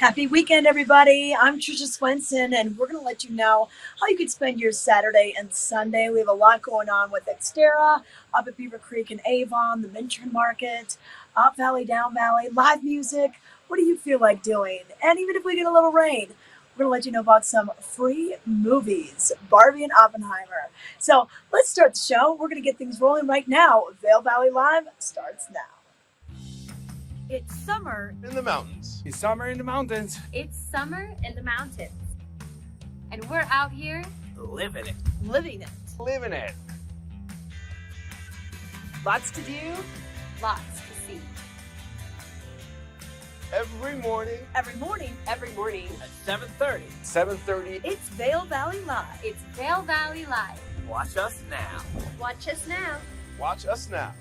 Happy weekend, everybody. I'm Trisha Swenson, and we're going to let you know how you could spend your Saturday and Sunday. We have a lot going on with XTERRA up at Beaver Creek and Avon, the Minturn Market, up Valley, down Valley, live music. What do you feel like doing? And even if we get a little rain, we're going to let you know about some free movies, Barbie and Oppenheimer. So let's start the show. We're going to get things rolling right now. Vail Valley Live starts now. It's summer in the mountains. It's summer in the mountains. It's summer in the mountains. And we're out here Living it. living it. Living it. Lots to do. lots to see. Every morning. Every morning At 7:30. 7:30. it's Vail Valley Live. It's Vail Valley Live. Watch us now. Watch us now. Watch us now.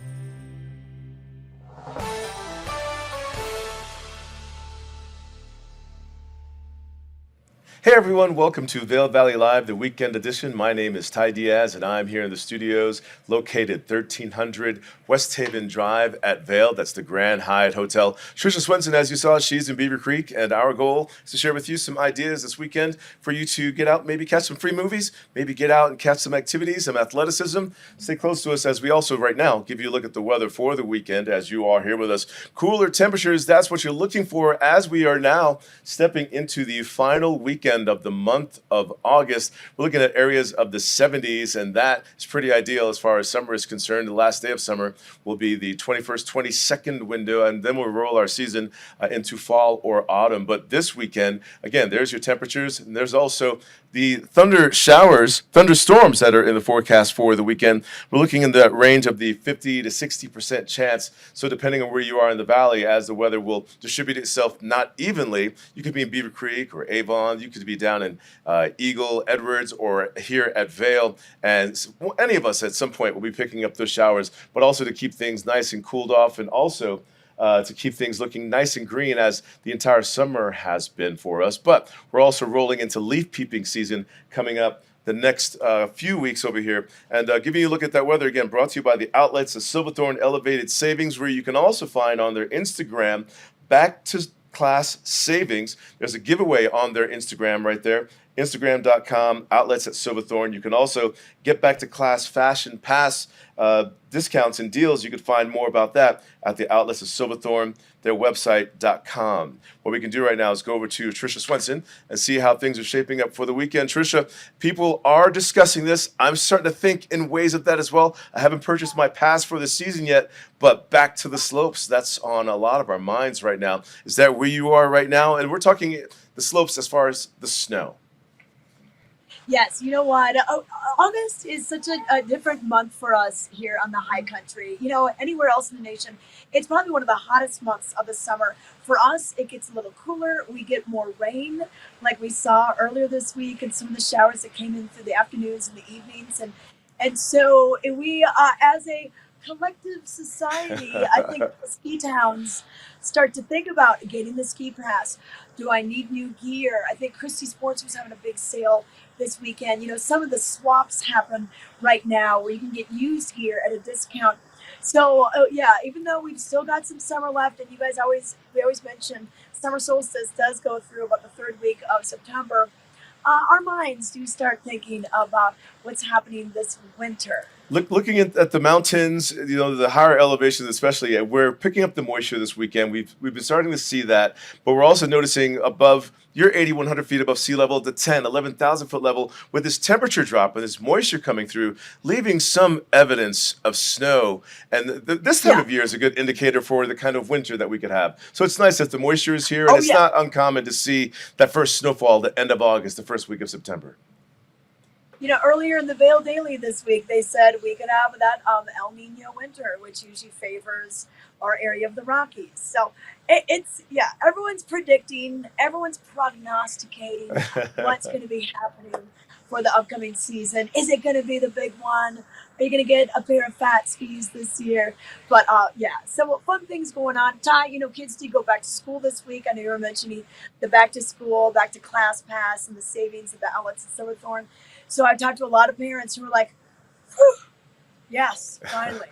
Hey everyone, welcome to Vail Valley Live, the weekend edition. My name is Ty Diaz and I'm here in the studios located 1300 West Haven Drive at Vail. That's the Grand Hyatt Hotel. Trisha Swenson, as you saw, she's in Beaver Creek, and our goal is to share with you some ideas this weekend for you to get out, maybe catch some free movies, maybe get out and catch some activities, some athleticism. Stay close to us as we also right now give you a look at the weather for the weekend as you are here with us. Cooler temperatures, that's what you're looking for as we are now stepping into the final weekend of the month of August. We're looking at areas of the 70s, and that is pretty ideal as far as summer is concerned. The last day of summer will be the 21st, 22nd window, and then we'll roll our season into fall or autumn. But this weekend, again, there's your temperatures, and there's also the thunderstorms that are in the forecast for the weekend. We're looking in the range of the 50 to 60% chance. So depending on where you are in the valley, as the weather will distribute itself not evenly, you could be in Beaver Creek or Avon, you could be down in Eagle, Edwards, or here at Vail. And any of us at some point will be picking up those showers, but also to keep things nice and cooled off, and also to keep things looking nice and green as the entire summer has been for us. But we're also rolling into leaf peeping season coming up the next few weeks over here. And giving you a look at that weather again, brought to you by the outlets of Silverthorne Elevated Savings, where you can also find on their Instagram, Back to Class Savings. There's a giveaway on their Instagram right there. Instagram.com, outlets at Silverthorne. You can also get back to class fashion pass discounts and deals. You can find more about that at the outlets of Silverthorne, their website.com. What we can do right now is go over to Trisha Swenson and see how things are shaping up for the weekend. Trisha, people are discussing this. I'm starting to think in ways of that as well. I haven't purchased my pass for the season yet, but back to the slopes. That's on a lot of our minds right now. Is that where you are right now? And we're talking the slopes as far as the snow. Yes, you know what? August is such a different month for us here on the high country. You know, anywhere else in the nation, it's probably one of the hottest months of the summer. For us, it gets a little cooler. We get more rain, like we saw earlier this week, and some of the showers that came in through the afternoons and the evenings. And so we, as a collective society, I think ski towns start to think about getting the ski pass. Do I need new gear? I think Christie Sports was having a big sale this weekend. You know, some of the swaps happen right now where you can get used gear at a discount. So yeah, even though we've still got some summer left, and we always mention summer solstice does go through about the third week of September, our minds do start thinking about what's happening this winter. Looking at the mountains, you know, the higher elevations especially, we're picking up the moisture this weekend. We've been starting to see that, but we're also noticing above, you're 8,100 feet above sea level, the 11,000 foot level, with this temperature drop and this moisture coming through, leaving some evidence of snow. And this time of year is a good indicator for the kind of winter that we could have. So it's nice that the moisture is here, and it's not uncommon to see that first snowfall the end of August, the first week of September. You know, earlier in the Vail Daily this week, they said we could have that El Nino winter, which usually favors our area of the Rockies. So everyone's predicting, everyone's prognosticating what's going to be happening for the upcoming season. Is it going to be the big one? Are you going to get a pair of fat skis this year? But so fun things going on. Ty, you know, kids do go back to school this week. I know you were mentioning the back to school, back to class pass, and the savings of the outlets at Silverthorne. So I've talked to a lot of parents who are like, whew, yes, finally.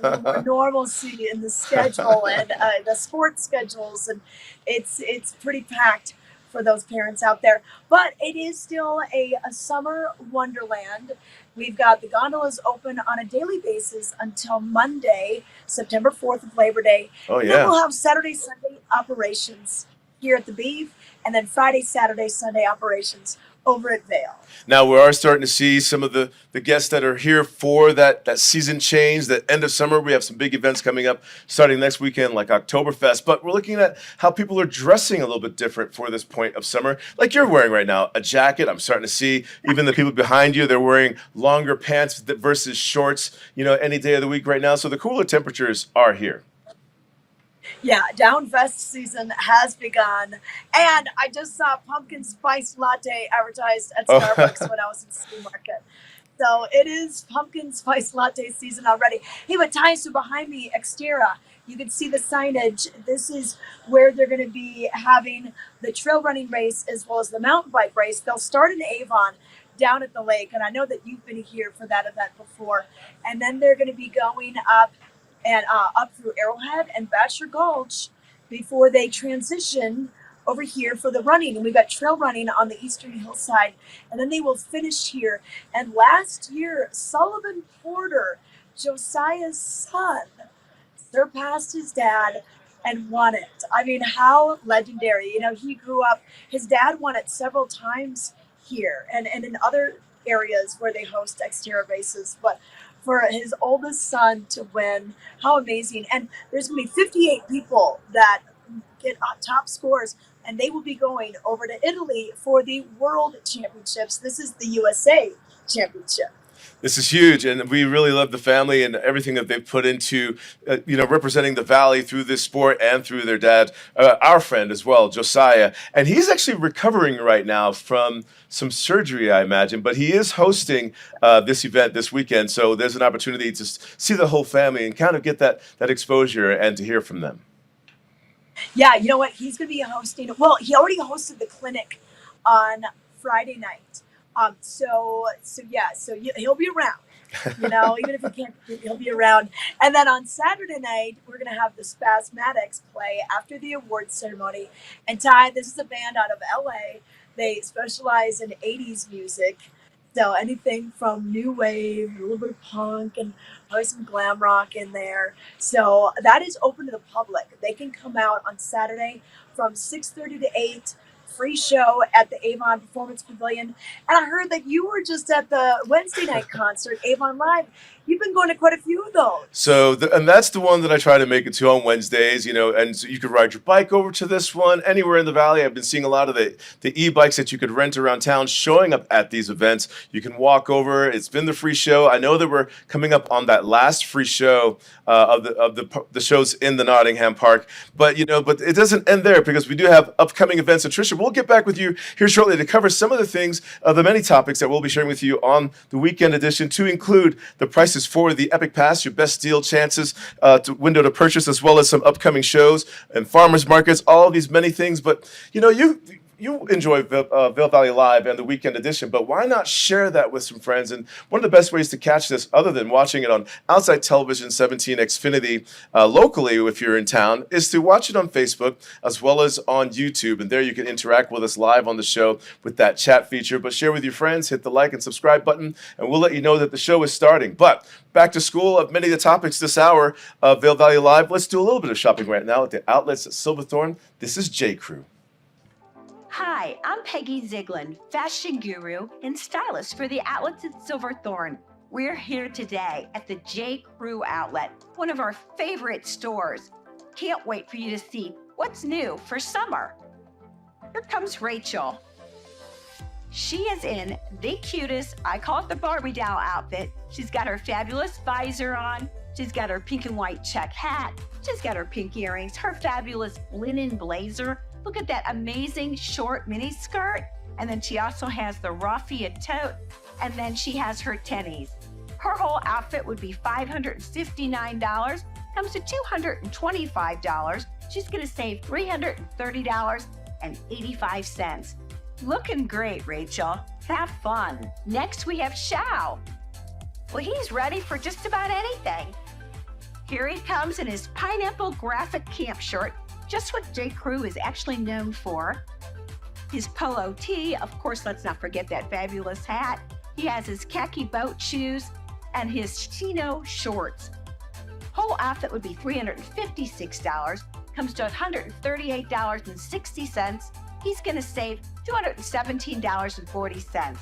a little more normalcy in the schedule and the sports schedules, and it's pretty packed for those parents out there. But it is still a summer wonderland. We've got the gondolas open on a daily basis until Monday, September 4th of Labor Day. Oh, And then yeah. we'll have Saturday, Sunday operations here at the Beeve, and then Friday, Saturday, Sunday operations over at Vail. Now we are starting to see some of the guests that are here for that season change, that end of summer. We have some big events coming up starting next weekend, like Oktoberfest. But we're looking at how people are dressing a little bit different for this point of summer. Like you're wearing right now, a jacket. I'm starting to see even the people behind you, they're wearing longer pants versus shorts, any day of the week right now. So the cooler temperatures are here. Yeah, down vest season has begun, and I just saw pumpkin spice latte advertised at Starbucks when I was in the City Market. So it is pumpkin spice latte season already. Hey, but Ty, so behind me, XTERRA, you can see the signage. This is where they're going to be having the trail running race as well as the mountain bike race. They'll start in Avon down at the lake, and I know that you've been here for that event before. And then they're going to be going up through Arrowhead and Bachelor Gulch before they transition over here for the running. And we've got trail running on the eastern hillside, and then they will finish here. And last year, Sullivan Porter, Josiah's son, surpassed his dad and won it. I mean, how legendary. He grew up, his dad won it several times here and in other areas where they host XTERRA races, but for his oldest son to win, how amazing. And there's going to be 58 people that get top scores, and they will be going over to Italy for the World Championships. This is the USA Championship. This is huge, and we really love the family and everything that they've put into, representing the Valley through this sport and through their dad, our friend as well, Josiah. And he's actually recovering right now from some surgery, I imagine, but he is hosting this event this weekend, so there's an opportunity to see the whole family and kind of get that exposure and to hear from them. Yeah, you know what? He's going to be hosting, well, he already hosted the clinic on Friday night. So he'll be around, even if he can't, he'll be around. And then on Saturday night, we're going to have the Spasmatics play after the awards ceremony. And Ty, this is a band out of LA. They specialize in 80s music. So anything from new wave, a little bit of punk, and probably some glam rock in there. So that is open to the public. They can come out on Saturday from 6:30 to 8. Free show at the Avon Performance Pavilion. And I heard that you were just at the Wednesday night concert, Avon Live. You've been going to quite a few of those. So, and that's the one that I try to make it to on Wednesdays, and so you could ride your bike over to this one anywhere in the Valley. I've been seeing a lot of the e-bikes that you could rent around town showing up at these events. You can walk over. It's been the free show. I know that we're coming up on that last free show of the shows in the Nottingham Park, but it doesn't end there because we do have upcoming events. And Tricia, we'll get back with you here shortly to cover some of the things, the many topics that we'll be sharing with you on the weekend edition, to include the prices for the Epic Pass, your best deal chances window to purchase, as well as some upcoming shows and farmers markets, all of these many things. But you enjoy Vail Valley Live and the weekend edition, but why not share that with some friends? And one of the best ways to catch this, other than watching it on Outside Television 17 Xfinity locally if you're in town, is to watch it on Facebook as well as on YouTube. And there you can interact with us live on the show with that chat feature. But share with your friends, hit the like and subscribe button, and we'll let you know that the show is starting. But back to school of many of the topics this hour of Vail Valley Live. Let's do a little bit of shopping right now at the outlets at Silverthorne. This is J. Crew. Hi, I'm Peggy Ziegler, fashion guru and stylist for the outlets at Silverthorne. We're here today at the J. Crew outlet, one of our favorite stores. Can't wait for you to see what's new for summer. Here comes Rachel. She is in the cutest, I call it the Barbie doll outfit. She's got her fabulous visor on. She's got her pink and white check hat. She's got her pink earrings, her fabulous linen blazer. Look at that amazing short mini skirt. And then she also has the raffia tote. And then she has her tennies. Her whole outfit would be $559. Comes to $225. She's going to save $330.85. Looking great, Rachel. Have fun. Next, we have Shao. Well, he's ready for just about anything. Here he comes in his pineapple graphic camp shirt, just what J. Crew is actually known for. His polo tee, of course, let's not forget that fabulous hat. He has his khaki boat shoes and his chino shorts. Whole outfit would be $356, comes to $138.60. He's going to save $217.40.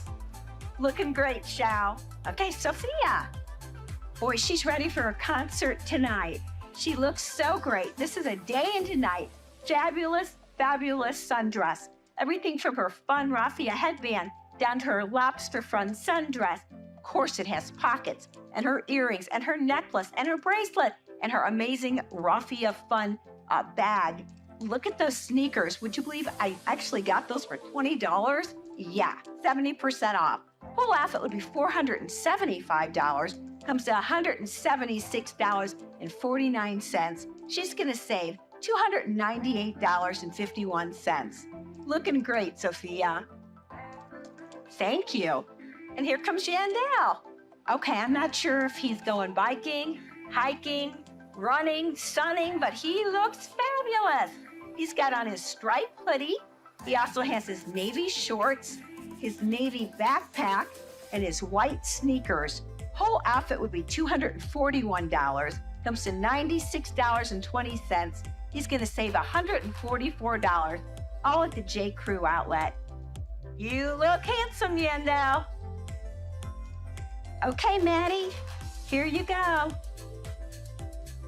Looking great, Shao. Okay, Sophia. Boy, she's ready for a concert tonight. She looks so great. This is a day into night. Fabulous, fabulous sundress. Everything from her fun raffia headband down to her lobster front sundress. Of course, it has pockets, and her earrings, and her necklace, and her bracelet, and her amazing raffia fun bag. Look at those sneakers. Would you believe I actually got those for $20? Yeah, 70% off. Whole outfit would be $475. Comes to $176.49. She's going to save $298.51. Looking great, Sophia. Thank you. And here comes Yandel. Okay, I'm not sure if he's going biking, hiking, running, sunning, but he looks fabulous. He's got on his striped hoodie. He also has his navy shorts, his navy backpack, and his white sneakers. Whole outfit would be $241. Comes to $96.20. He's going to save $144, all at the J. Crew outlet. You look handsome, Yandel. Okay, Maddie, here you go.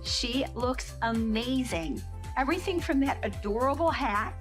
She looks amazing. Everything from that adorable hat,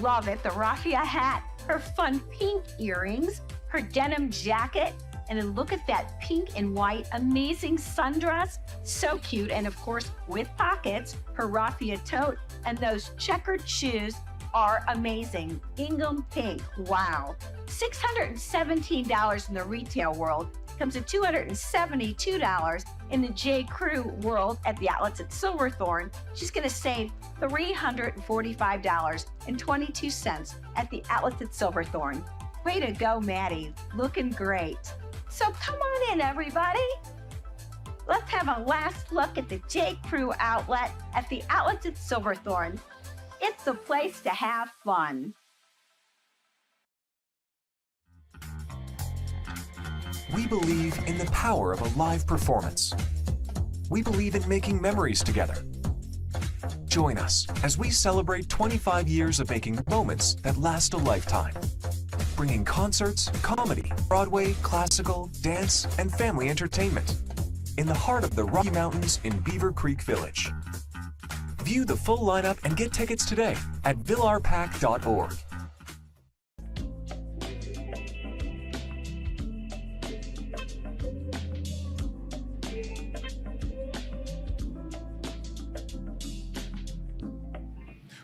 love it, the raffia hat, her fun pink earrings, her denim jacket, and then look at that pink and white amazing sundress, so cute, and of course with pockets, her raffia tote, and those checkered shoes are amazing. Gingham pink, wow. $617 in the retail world, comes to $272 in the J. Crew world at the outlets at Silverthorne. She's going to save $345.22 at the outlets at Silverthorne. Way to go, Maddie. Looking great. So come on in, everybody. Let's have a last look at the J. Crew outlet at the outlets at Silverthorne. It's a place to have fun. We believe in the power of a live performance. We believe in making memories together. Join us as we celebrate 25 years of making moments that last a lifetime. Bringing concerts, comedy, Broadway, classical, dance, and family entertainment in the heart of the Rocky Mountains in Beaver Creek Village. View the full lineup and get tickets today at villarpack.org.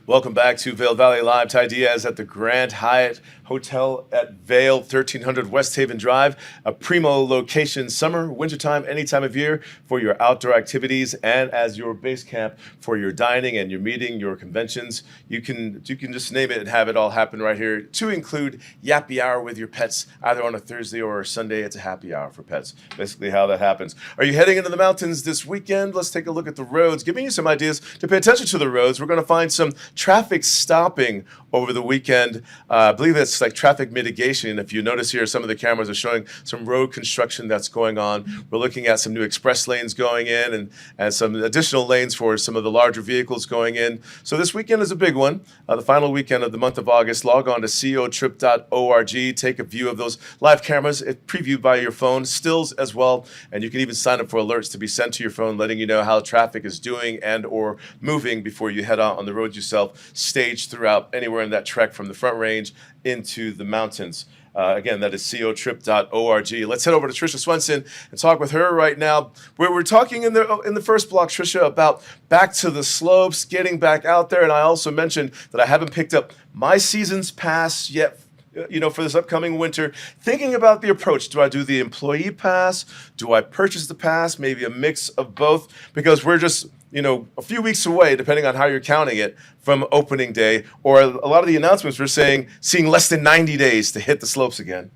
Welcome back to Vail Valley Live. Ty Diaz at the Grand Hyatt Hotel at Vail, 1300 West Haven Drive. A primo location, summer, wintertime, any time of year for your outdoor activities and as your base camp for your dining and your meeting, your conventions. You can just name it and have it all happen right here, to include Yappy Hour with your pets, either on a Thursday or a Sunday. It's a happy hour for pets, basically how that happens. Are you heading into the mountains this weekend? Let's take a look at the roads, giving you some ideas to pay attention to the roads. We're going to find some traffic stopping over the weekend. I believe it's like traffic mitigation. If you notice here, some of the cameras are showing some road construction that's going on. We're looking at some new express lanes going in and some additional lanes for some of the larger vehicles going in. So this weekend is a big one. The final weekend of the month of August. Log on to cotrip.org. Take a view of those live cameras, previewed by your phone, stills as well. And you can even sign up for alerts to be sent to your phone, letting you know how traffic is doing and or moving before you head out on the road yourself, staged throughout anywhere in that trek from the Front Range into the mountains. Again, that is cotrip.org. Let's head over to Tricia Swenson and talk with her right now. We're talking in the first block, Tricia, about back to the slopes, getting back out there. And I also mentioned that I haven't picked up my season's pass yet, for this upcoming winter. Thinking about the approach. Do I do the employee pass? Do I purchase the pass? Maybe a mix of both, because we're just a few weeks away, depending on how you're counting it, from opening day, or a lot of the announcements were seeing less than 90 days to hit the slopes again.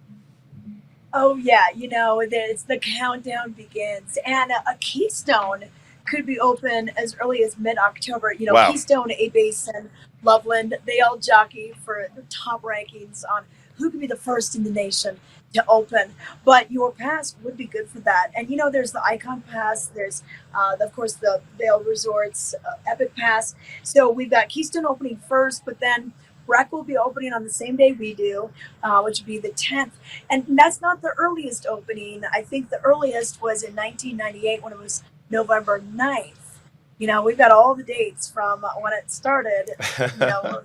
Oh yeah, it's the countdown begins, and a keystone could be open as early as mid-October. Wow. Keystone, A Basin, Loveland, they all jockey for the top rankings on who can be the first in the nation to open. But your pass would be good for that. And there's the Icon Pass. There's, of course, the Vail Resorts Epic Pass. So we've got Keystone opening first, but then Breck will be opening on the same day we do, which would be the 10th. And that's not the earliest opening. I think the earliest was in 1998 when it was November 9th. We've got all the dates from when it started,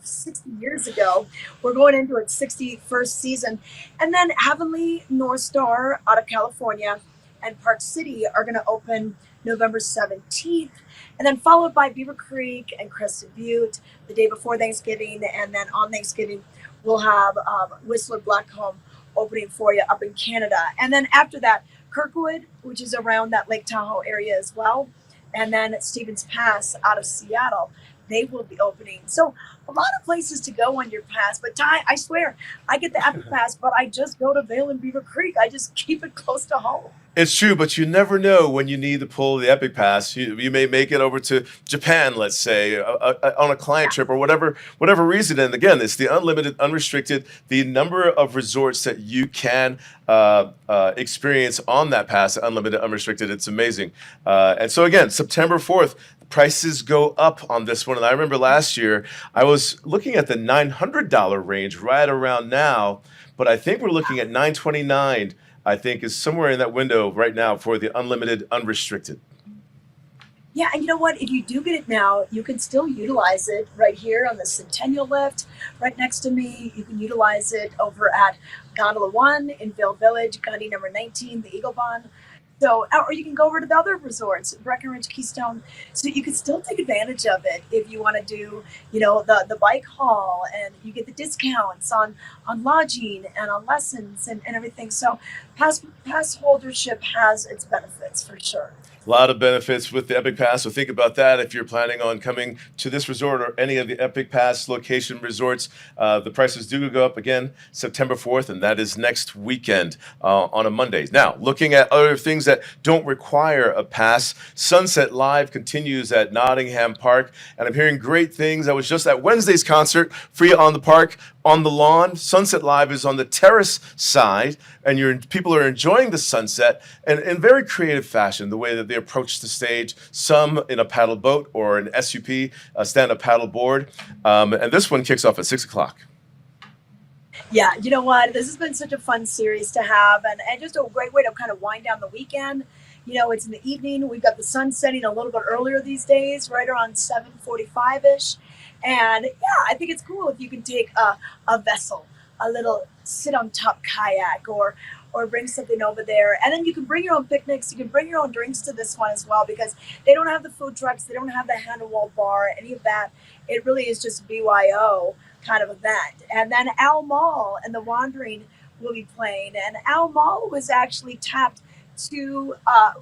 60 years ago. We're going into its 61st season. And then Heavenly, North Star out of California, and Park City are going to open November 17th. And then followed by Beaver Creek and Crested Butte the day before Thanksgiving. And then on Thanksgiving, we'll have Whistler Blackcomb opening for you up in Canada. And then after that, Kirkwood, which is around that Lake Tahoe area as well. And then Stevens Pass out of Seattle, they will be opening. So a lot of places to go on your pass. But Ty, I swear, I get the Epic Pass, but I just go to Vail and Beaver Creek. I just keep it close to home. It's true, but you never know when you need to pull the Epic Pass. You may make it over to Japan, let's say, on a client trip or whatever reason. And again, it's the unlimited, unrestricted, the number of resorts that you can experience on that pass, unlimited, unrestricted. It's amazing. And so again, September 4th, prices go up on this one. And I remember last year, I was looking at the $900 range right around now, but I think we're looking at $929. I think is somewhere in that window right now for the unlimited, unrestricted. Yeah, and you know what? If you do get it now, you can still utilize it right here on the Centennial Lift, right next to me. You can utilize it over at Gondola 1 in Vail Village, Gandhi number 19, the Eagle Bond. So, or you can go over to the other resorts, Breckenridge, Keystone. So you can still take advantage of it if you want to do, the bike haul, and you get the discounts on lodging and on lessons and everything. So pass holdership has its benefits for sure. A lot of benefits with the Epic Pass, so think about that if you're planning on coming to this resort or any of the Epic Pass location resorts. The prices do go up again September 4th, and that is next weekend on a Monday. Now, looking at other things that don't require a pass, Sunset Live continues at Nottingham Park, and I'm hearing great things. I was just at Wednesday's concert, free on the park, on the lawn. Sunset Live is on the terrace side, and people are enjoying the sunset and in very creative fashion, the way that they approach the stage, some in a paddle boat or an SUP, a stand-up paddle board. And this one kicks off at 6 o'clock. Yeah, you know what? This has been such a fun series to have, and just a great way to kind of wind down the weekend. It's in the evening. We've got the sun setting a little bit earlier these days, right around 7:45-ish. And yeah, I think it's cool if you can take a vessel, a little sit-on-top kayak, or bring something over there. And then you can bring your own picnics. You can bring your own drinks to this one as well, because they don't have the food trucks. They don't have the hand-and-wall bar, any of that. It really is just a BYO kind of event. And then Al Mall and the Wandering will be playing. And Al Mall was actually tapped to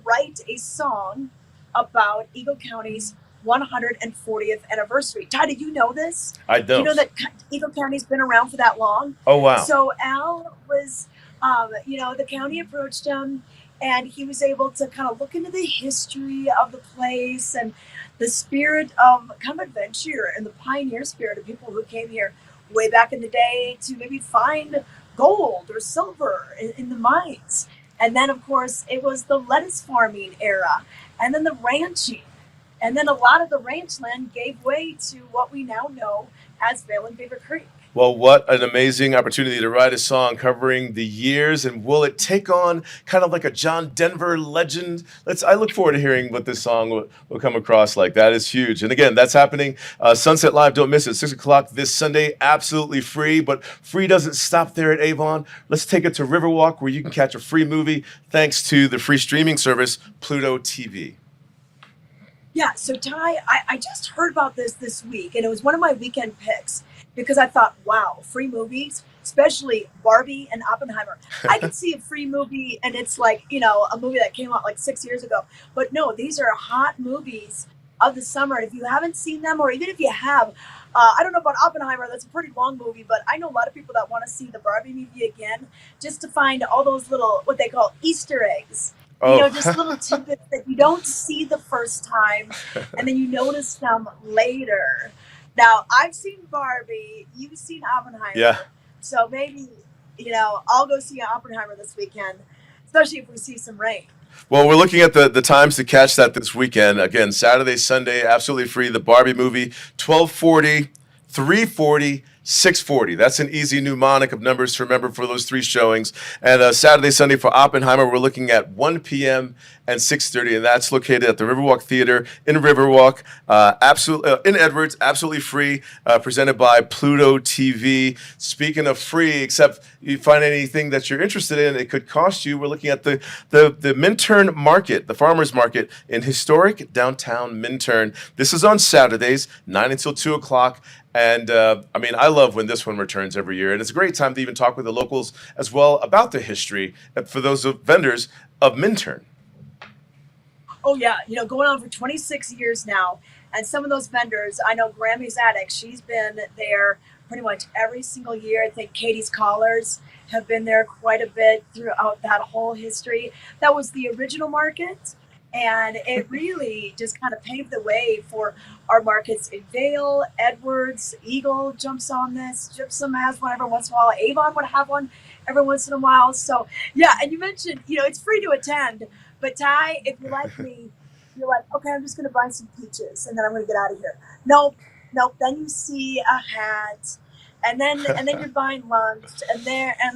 write a song about Eagle County's 140th anniversary. Ty, did you know this? I don't. Do you know that Eagle County's been around for that long? Oh, wow. So Al was, the county approached him, and he was able to kind of look into the history of the place and the spirit of kind of adventure and the pioneer spirit of people who came here way back in the day to maybe find gold or silver in the mines. And then, of course, it was the lettuce farming era, and then the ranching. And then a lot of the ranch land gave way to what we now know as Vail and Beaver Creek. Well, what an amazing opportunity to write a song covering the years, and will it take on kind of like a John Denver legend? I look forward to hearing what this song will come across like. That is huge. And again, that's happening. Sunset Live, don't miss it, 6 o'clock this Sunday, absolutely free, but free doesn't stop there at Avon. Let's take it to Riverwalk, where you can catch a free movie thanks to the free streaming service, Pluto TV. Yeah, so Ty, I just heard about this week, and it was one of my weekend picks, because I thought, wow, free movies, especially Barbie and Oppenheimer. I could see a free movie, and it's like, a movie that came out like 6 years ago. But no, these are hot movies of the summer. And if you haven't seen them, or even if you have, I don't know about Oppenheimer, that's a pretty long movie, but I know a lot of people that want to see the Barbie movie again, just to find all those little, what they call Easter eggs Oh, Just little tidbits that you don't see the first time, and then you notice them later. Now, I've seen Barbie, you've seen yeah. Oppenheimer, so maybe, I'll go see Oppenheimer this weekend, especially if we see some rain. Well, we're looking at the times to catch that this weekend. Again, Saturday, Sunday, absolutely free. The Barbie movie, 12:40, 3:40, 6:40. That's an easy mnemonic of numbers to remember for those three showings. And Saturday, Sunday for Oppenheimer, we're looking at 1 p.m. and 6:30, and that's located at the Riverwalk Theater in Riverwalk, in Edwards, absolutely free, presented by Pluto TV. Speaking of free, except you find anything that you're interested in, it could cost you. We're looking at the Minturn Market, the farmers market in historic downtown Minturn. This is on Saturdays, 9 until 2 o'clock. And I love when this one returns every year. And it's a great time to even talk with the locals as well about the history for those vendors of Minturn. Oh yeah, going on for 26 years now, and some of those vendors, I know Grammy's Attic, she's been there pretty much every single year. I think Katie's Collars have been there quite a bit throughout that whole history. That was the original market, and it really just kind of paved the way for our markets in Vail, Edwards, Eagle jumps on this, Gypsum has one every once in a while, Avon would have one every once in a while. So yeah, and you mentioned, it's free to attend. But Ty, if you're like me, you're like, okay, I'm just going to buy some peaches and then I'm going to get out of here. Nope. Then you see a hat, and then you're buying lunch, and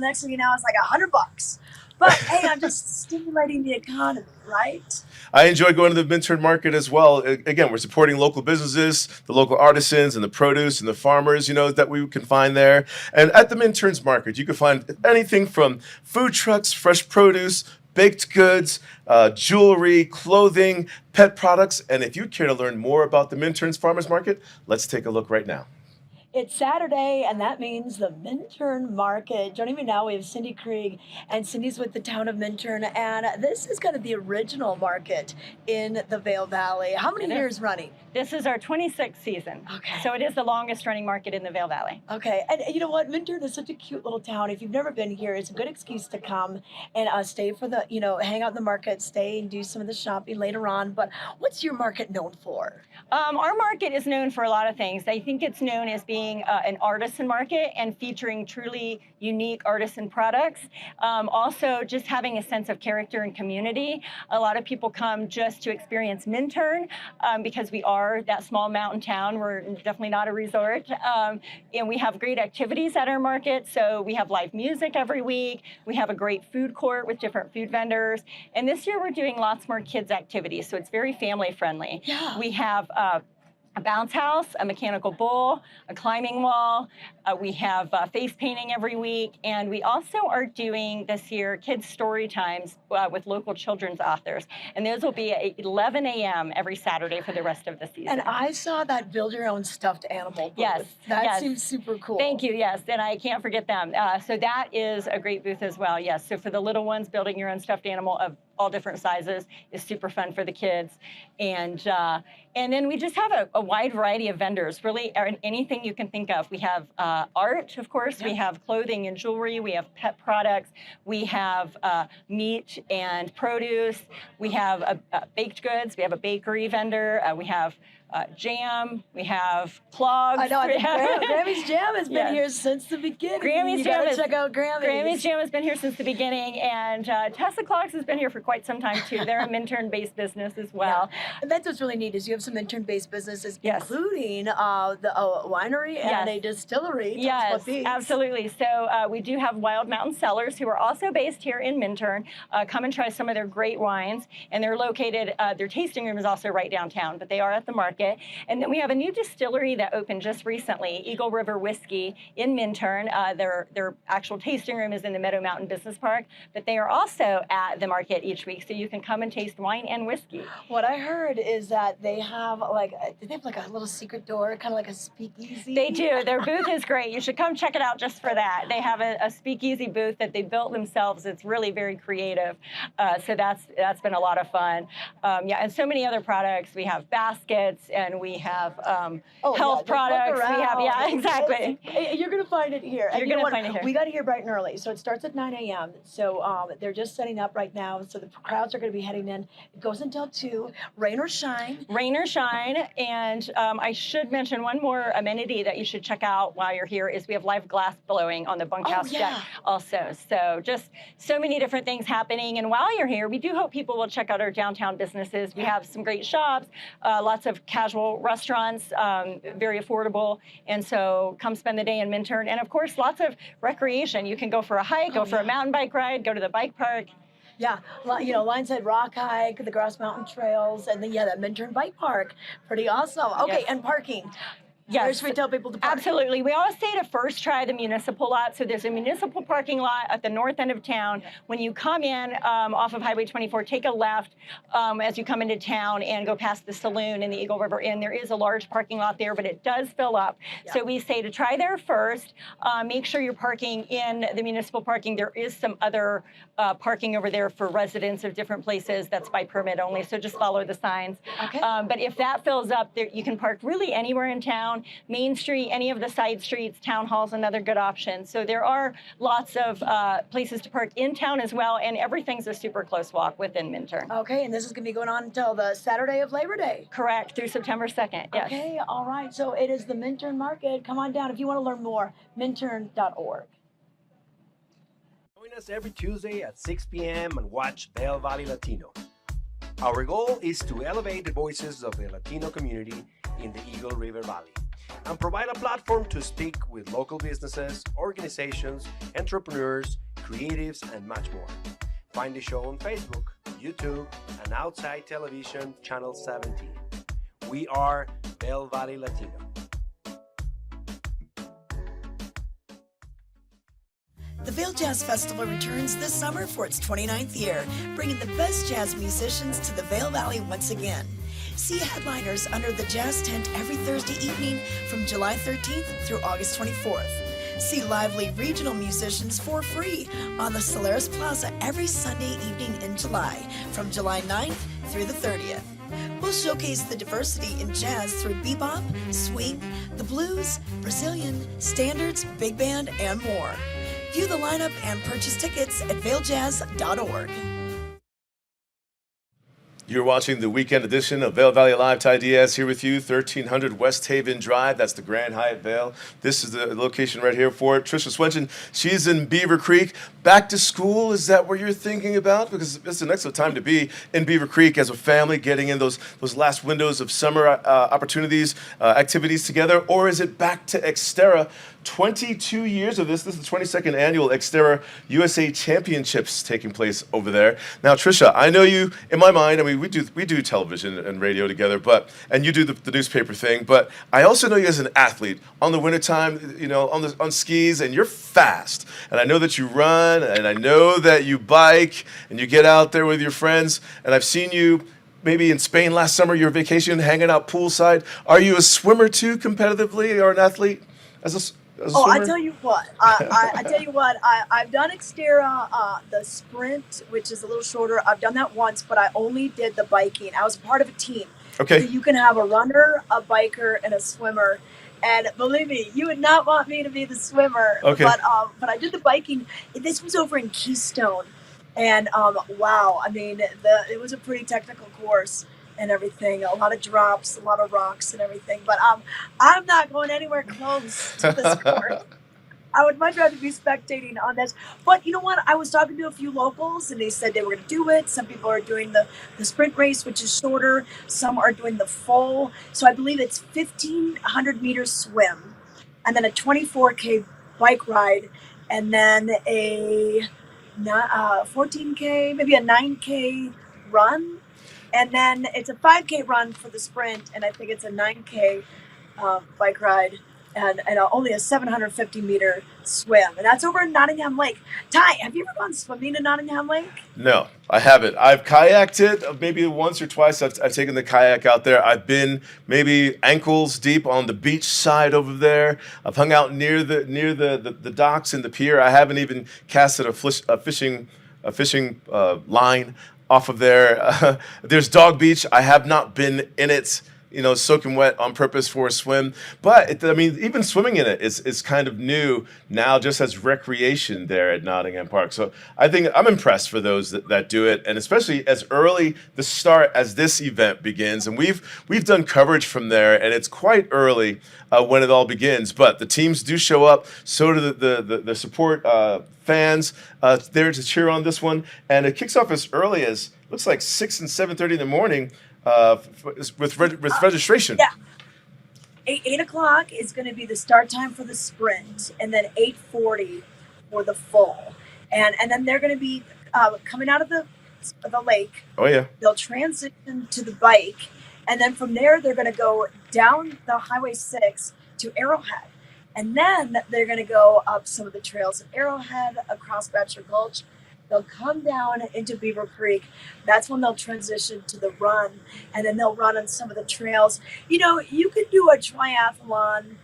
next thing you know, it's like $100. But hey, I'm just stimulating the economy, right? I enjoy going to the Minturn Market as well. Again, we're supporting local businesses, the local artisans and the produce and the farmers, that we can find there. And at the Minturn's Market, you can find anything from food trucks, fresh produce, baked goods, jewelry, clothing, pet products. And if you care to learn more about the Minturn's Farmers Market, let's take a look right now. It's Saturday, and that means the Minturn Market. Joining me now, we have Cindy Krieg, and Cindy's with the town of Minturn, and this is kind of the original market in the Vail Valley. How many years running? This is our 26th season. Okay. So it is the longest running market in the Vail Valley. Okay, and you know what? Minturn is such a cute little town. If you've never been here, it's a good excuse to come and stay for the, hang out in the market, stay and do some of the shopping later on. But what's your market known for? Our market is known for a lot of things. I think it's known as being an artisan market and featuring truly unique artisan products. Also, just having a sense of character and community. A lot of people come just to experience Minturn because we are that small mountain town. We're definitely not a resort. And we have great activities at our market. So we have live music every week. We have a great food court with different food vendors. And this year we're doing lots more kids activities. So it's very family friendly. Yeah. We have a bounce house, a mechanical bull, a climbing wall. We have face painting every week. And we also are doing this year kids story times with local children's authors. And those will be at 11 a.m. every Saturday for the rest of the season. And I saw that build your own stuffed animal booth. Yes. That seems super cool. Thank you. Yes. And I can't forget them. So that is a great booth as well. Yes. So for the little ones, building your own stuffed animal of all different sizes is super fun for the kids. And then we just have a wide variety of vendors, really anything you can think of. We have art, of course. Yeah. We have clothing and jewelry. We have pet products. We have meat and produce. We have baked goods. We have a bakery vendor. We have jam. We have clogs. I know. I think Grammy's Jam has been here since the beginning. Check out Grammy's Jam has been here since the beginning, and Tesla Clogs has been here for quite some time too. They're a Minturn-based business as well. Yeah. And that's what's really neat is you have some Minturn-based businesses, yes, including the winery and a distillery. Yes, absolutely. So we do have Wild Mountain Cellars, who are also based here in Minturn. Come and try some of their great wines, and they're located. Their tasting room is also right downtown, but they are at the market. And then we have a new distillery that opened just recently, Eagle River Whiskey in Minturn. Their actual tasting room is in the Meadow Mountain Business Park, but they are also at the market each week, so you can come and taste wine and whiskey. What I heard is that they have like a little secret door, kind of like a speakeasy. They do. Their booth is great. You should come check it out just for that. They have a speakeasy booth that they built themselves. It's really very creative. So that's been a lot of fun. And so many other products. We have baskets and we have Oh, health yeah, just look products. We have, yeah, around. exactly. You're gonna find it here. And You're you know gonna what? find it here. We got here bright and early, so it starts at 9 a.m. So they're just setting up right now. So the crowds are gonna be heading in. It goes until 2, rain or shine. Rain or shine, and I should mention one more amenity that you should check out while you're here is we have live glass blowing on the bunkhouse yeah. deck also. So just so many different things happening. And while you're here, we do hope people will check out our downtown businesses. We have some great shops, lots of casual restaurants, very affordable. And so come spend the day in Minturn. And of course, lots of recreation. You can go for a hike, go for a mountain bike ride, go to the bike park. Yeah, you know, Lionshead Rock Hike, the Grass Mountain Trails, and then, the Minturn Bike Park. Pretty awesome. Okay, Yes. and parking. Yes. Where should we tell people to park? Absolutely. We always say to first try the municipal lot. So there's a municipal parking lot at the north end of town. When you come in off of Highway 24, take a left as you come into town and go past the saloon and the Eagle River Inn. There is a large parking lot there, but it does fill up. Yeah. So we say to try there first. Make sure you're parking in the municipal parking. There is some other parking over there for residents of different places. That's by permit only. So just follow the signs. Okay. But if that fills up, there, you can park really anywhere in town. Main Street, any of the side streets, Town Hall's another good option. So there are lots of places to park in town as well, and everything's a super close walk within Minturn. Okay, and this is going to be going on until the Saturday of Labor Day. Correct, through September 2nd, yes. Okay, all right. So it is the Minturn Market. Come on down if you want to learn more, minturn.org. Join us every Tuesday at 6 p.m. and watch Vail Valley Latino. Our goal is to elevate the voices of the Latino community in the Eagle River Valley and provide a platform to speak with local businesses, organizations, entrepreneurs, creatives, and much more. Find the show on Facebook, YouTube, and Outside Television Channel 17. We are Vail Valley Latino. The Vail Jazz Festival returns this summer for its 29th year, bringing the best jazz musicians to the Vail Valley once again. See headliners under the jazz tent every Thursday evening from July 13th through August 24th. See lively regional musicians for free on the Solaris Plaza every Sunday evening in July from July 9th through the 30th. We'll showcase the diversity in jazz through bebop, swing, the blues, Brazilian, standards, big band, and more. View the lineup and purchase tickets at vailjazz.org. You're watching the weekend edition of Vail Valley Live. Ty Diaz here with you, 1300 West Haven Drive. That's the Grand Hyatt Vail. This is the location right here for it. Trisha Swenson, she's in Beaver Creek. Back to school, is that what you're thinking about? Because it's an excellent time to be in Beaver Creek as a family, getting in those last windows of summer opportunities, activities together. Or is it back to XTERRA? 22 years of this. This is the 22nd annual XTERRA USA Championships taking place over there. Now, Trisha, I know you, in my mind, I mean, we do television and radio together, and you do the newspaper thing, but I also know you as an athlete. On the wintertime, you know, on skis, and you're fast. And I know that you run, and I know that you bike, and you get out there with your friends, and I've seen you maybe in Spain last summer, your vacation, hanging out poolside. Are you a swimmer too, competitively, or an athlete as a swimmer? I tell you what. I tell you what. I've done XTERRA, the sprint, which is a little shorter. I've done that once, but I only did the biking. I was part of a team. Okay. So you can have a runner, a biker, and a swimmer. And believe me, you would not want me to be the swimmer. Okay. But I did the biking. This was over in Keystone, and wow. I mean, it was a pretty technical course and everything. A lot of drops, a lot of rocks and everything. But I'm not going anywhere close to this course. I would much rather be spectating on this. But you know what? I was talking to a few locals, and they said they were going to do it. Some people are doing the sprint race, which is shorter. Some are doing the full. So I believe it's 1,500 meters swim, and then a 24K bike ride, and then a 14K, maybe a 9K run. And then it's a 5K run for the sprint, and I think it's a 9K bike ride, and only a 750 meter swim. And that's over in Nottingham Lake. Ty, have you ever gone swimming in Nottingham Lake? No, I haven't. I've kayaked it maybe once or twice. I've taken the kayak out there. I've been maybe ankles deep on the beach side over there. I've hung out near the docks and the pier. I haven't even casted a fishing line off of there. There's Dog Beach. I have not been in it. soaking wet on purpose for a swim. But even swimming in it is kind of new now, just as recreation there at Nottingham Park. So I think I'm impressed for those that do it, and especially as early the start as this event begins. And we've done coverage from there, and it's quite early when it all begins. But the teams do show up. So do the support fans there to cheer on this one, and it kicks off as early as looks like 6 and 7:30 in the morning with registration. Yeah. 8 o'clock is going to be the start time for the sprint, and then 8:40 for the full, and then they're going to be coming out of the lake. Oh yeah. They'll transition to the bike, and then from there they're going to go down the Highway 6 to Arrowhead, and then they're going to go up some of the trails at Arrowhead, across Bachelor Gulch. They'll come down into Beaver Creek. That's when they'll transition to the run, and then they'll run on some of the trails. You could do a triathlon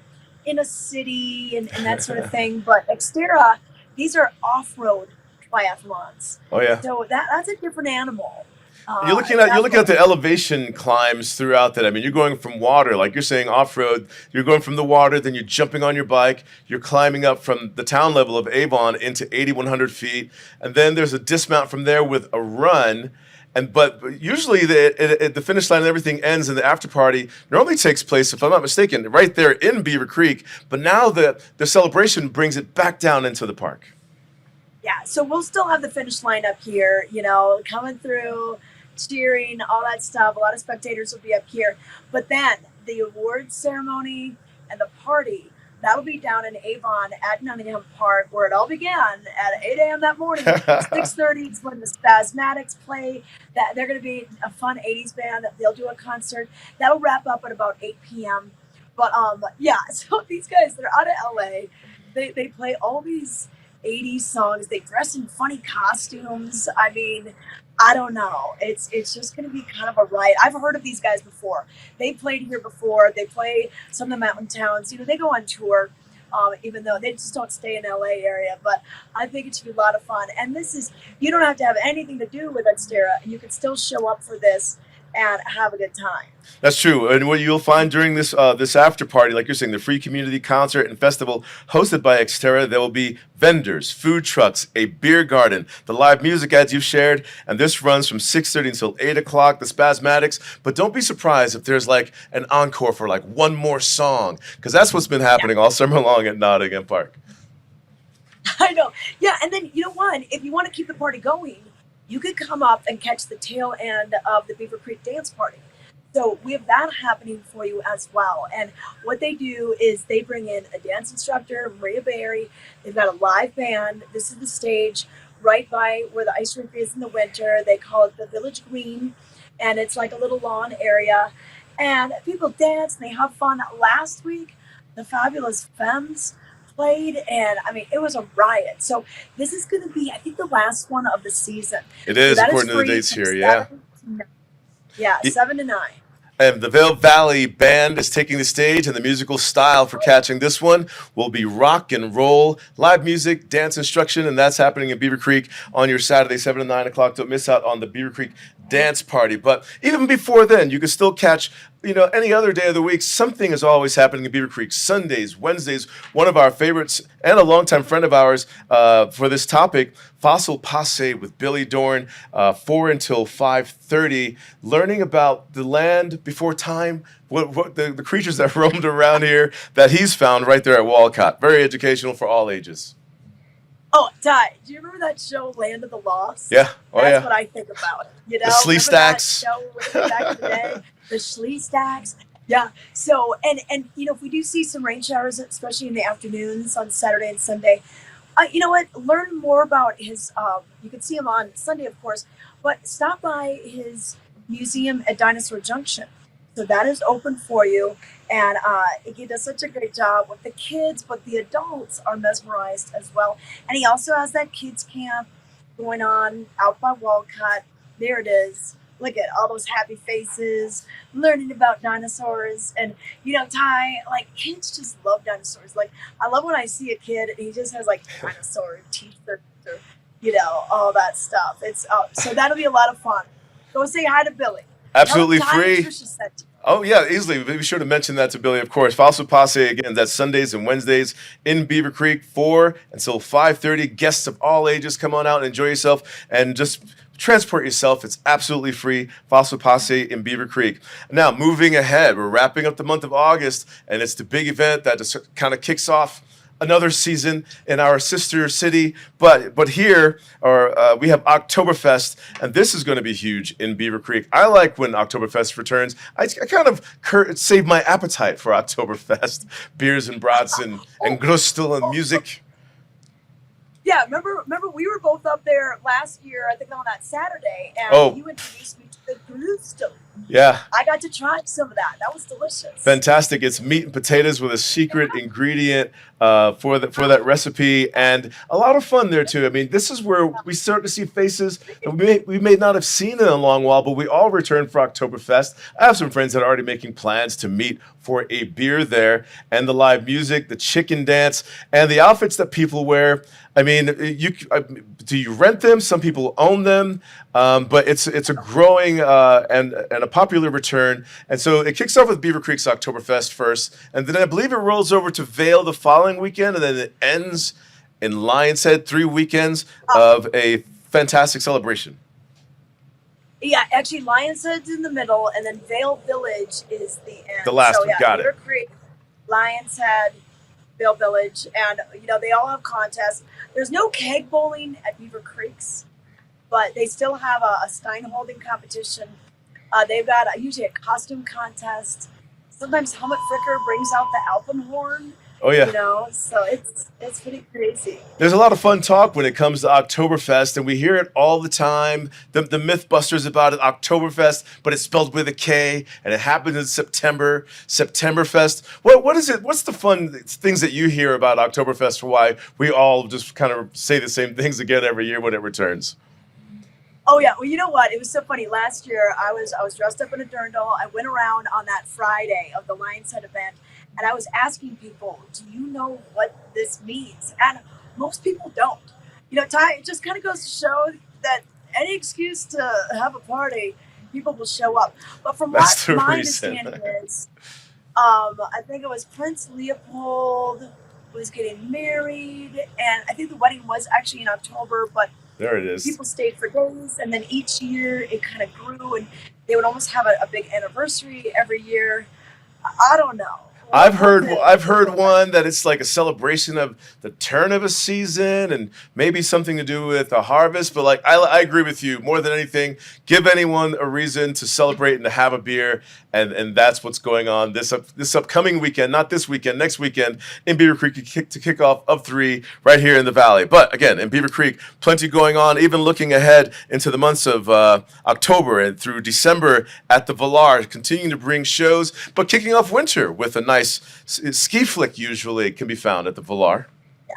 in a city and that sort of thing, but XTERRA, these are off-road triathlons. Oh yeah. So that's a different animal. You're looking at the elevation climbs throughout that. I mean, you're going from water, like you're saying, off-road. You're going from the water, then you're jumping on your bike. You're climbing up from the town level of Avon into 8,100 feet. And then there's a dismount from there with a run. But usually the finish line and everything ends, and the after party normally takes place, if I'm not mistaken, right there in Beaver Creek. But now the celebration brings it back down into the park. Yeah, so we'll still have the finish line up here, coming through, cheering, all that stuff. A lot of spectators will be up here. But then the awards ceremony and the party, that'll be down in Avon at Nottingham Park, where it all began at 8 a.m. that morning. 6:30 is when the Spasmatics play. They're going to be a fun 80s band. They'll do a concert. That'll wrap up at about 8 p.m. But yeah, so these guys, they're out of LA. They play all these 80s songs. They dress in funny costumes. I mean, I don't know. It's just going to be kind of a riot. I've heard of these guys before. They played here before. They play some of the mountain towns. They go on tour, even though they just don't stay in LA area. But I think it should be a lot of fun. And you don't have to have anything to do with XTERRA. You can still show up for this and have a good time. That's true. And what you'll find during this after party, like you're saying, the free community concert and festival hosted by XTERRA, there will be vendors, food trucks, a beer garden, the live music ads you've shared, and this runs from 6:30 until 8 o'clock, the Spasmatics. But don't be surprised if there's like an encore for like one more song, because that's what's been happening all summer long at Nottingham Park. I know. Yeah, and then, if you want to keep the party going, you could come up and catch the tail end of the Beaver Creek dance party. So we have that happening for you as well. And what they do is they bring in a dance instructor, Maria Berry. They've got a live band. This is the stage right by where the ice rink is in the winter. They call it the Village Green, and it's like a little lawn area. And people dance and they have fun. Last week, the Fabulous Femmes played, and it was a riot. So this is going to be, I think, the last one of the season. It is, according to the dates here, yeah. 7 to 9. And the Vail Valley Band is taking the stage, and the musical style for catching this one will be rock and roll, live music, dance instruction, and that's happening in Beaver Creek on your Saturday, 7 to 9 o'clock. Don't miss out on the Beaver Creek dance party. But even before then, you can still catch, any other day of the week, something is always happening in Beaver Creek. Sundays, Wednesdays, one of our favorites and a longtime friend of ours for this topic, Fossil Passe with Billy Dorn, 4 until 5:30, learning about the land before time, what the creatures that roamed around here that he's found right there at Walcott. Very educational for all ages. Oh, Ty, do you remember that show, Land of the Lost? Yeah. Oh, That's yeah. what I think about. The Slee Stacks. That show way back in the day? The Slee Stacks. Yeah. So, and if we do see some rain showers, especially in the afternoons on Saturday and Sunday, you know what? Learn more about his, you can see him on Sunday, of course, but stop by his museum at Dinosaur Junction. So that is open for you. And he does such a great job with the kids, but the adults are mesmerized as well. And he also has that kids camp going on out by Walcott. There it is. Look at all those happy faces, learning about dinosaurs. And, Ty, kids just love dinosaurs. I love when I see a kid and he just has, dinosaur t-shirts or, all that stuff. It's so that'll be a lot of fun. Go say hi to Billy. Absolutely free. Oh, yeah, easily. Be sure to mention that to Billy, of course. Fossil Passe, again, that's Sundays and Wednesdays in Beaver Creek, 4 until 5:30. Guests of all ages, come on out and enjoy yourself and just transport yourself. It's absolutely free. Fossil Passe in Beaver Creek. Now, moving ahead, we're wrapping up the month of August, and it's the big event that just kind of kicks off another season in our sister city, but here we have Oktoberfest, and this is going to be huge in Beaver Creek. I like when Oktoberfest returns. I kind of save my appetite for Oktoberfest, beers and brats and grustel and music. Yeah, remember we were both up there last year, I think on that Saturday, and you introduced me to the grustel. Yeah. I got to try some of that. That was delicious. Fantastic. It's meat and potatoes with a secret ingredient for that recipe, and a lot of fun there too. I mean, this is where we start to see faces that we may not have seen in a long while, but we all return for Oktoberfest. I have some friends that are already making plans to meet for a beer there, and the live music, the chicken dance, and the outfits that people wear. I mean, do you rent them? Some people own them, but it's a growing and a popular return. And so it kicks off with Beaver Creek's Oktoberfest first, and then I believe it rolls over to Vail the following weekend, and then it ends in Lion's Head, 3 weekends of a fantastic celebration. Yeah, actually, Lion's Head's in the middle, and then Vail Village is the end. The last one, got Beaver it. Creek, Lion's Head, Vail Village, and they all have contests. There's no keg bowling at Beaver Creek's, but they still have a stein holding competition. They've got usually a costume contest. Sometimes Helmut Fricker brings out the Alpenhorn. Oh, yeah. So it's pretty crazy. There's a lot of fun talk when it comes to Oktoberfest, and we hear it all the time. The Mythbusters about it, Oktoberfest, but it's spelled with a K, and it happens in September. Septemberfest. What is it? What's the fun things that you hear about Oktoberfest for why we all just kind of say the same things again every year when it returns? Oh yeah, well you know what? It was so funny. Last year I was dressed up in a dirndl. I went around on that Friday of the Lion's Head event, and I was asking people, "Do you know what this means?" And most people don't. Ty, it just kind of goes to show that any excuse to have a party, people will show up. But from what my understanding is, I think it was Prince Leopold was getting married, and I think the wedding was actually in October, but there it is. People stayed for days, and then each year it kind of grew, and they would almost have a big anniversary every year. I don't know. I've heard one that it's like a celebration of the turn of a season and maybe something to do with a harvest. But like I agree with you more than anything. Give anyone a reason to celebrate and to have a beer, and that's what's going on this upcoming weekend. Not this weekend, next weekend in Beaver Creek to kick off of 3 right here in the Valley. But again, in Beaver Creek, plenty going on. Even looking ahead into the months of October and through December at the Valar, continuing to bring shows, but kicking off winter with a nice ski flick usually can be found at the Valar. Yeah.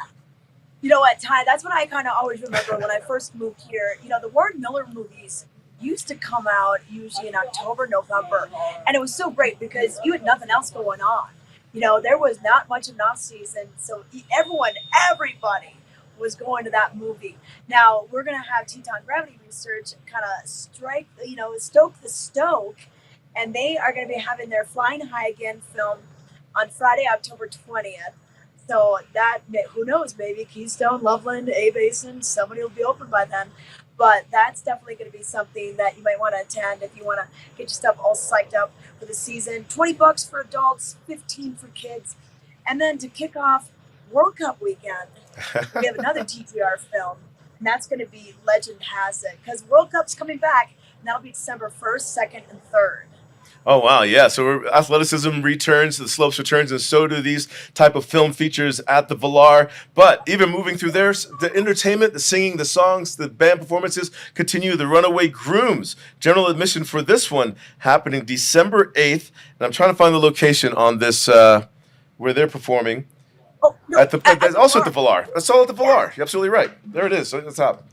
You know what, Ty, that's what I kind of always remember when I first moved here. The Warren Miller movies used to come out usually in October, November, and it was so great because you had nothing else going on. There was not much in off season, so everybody was going to that movie. Now, we're going to have Teton Gravity Research kind of stoke the stoke, and they are going to be having their Flying High Again film on Friday, October 20th. So that, who knows, maybe Keystone, Loveland, A-Basin, somebody will be open by then. But that's definitely going to be something that you might want to attend if you want to get your stuff all psyched up for the season. $20 for adults, $15 for kids. And then to kick off World Cup weekend, we have another TTR film, and that's going to be Legend Has It, because World Cup's coming back, and that'll be December 1st, 2nd, and 3rd. Oh, wow, yeah. So athleticism returns, the slopes returns, and so do these type of film features at the Valar. But even moving through there, the entertainment, the singing, the songs, the band performances continue. The Runaway Grooms, general admission for this one happening December 8th. And I'm trying to find the location on this where they're performing. Oh, no, also at the Valar. That's all at the Valar. You're absolutely right. There it is, at the top.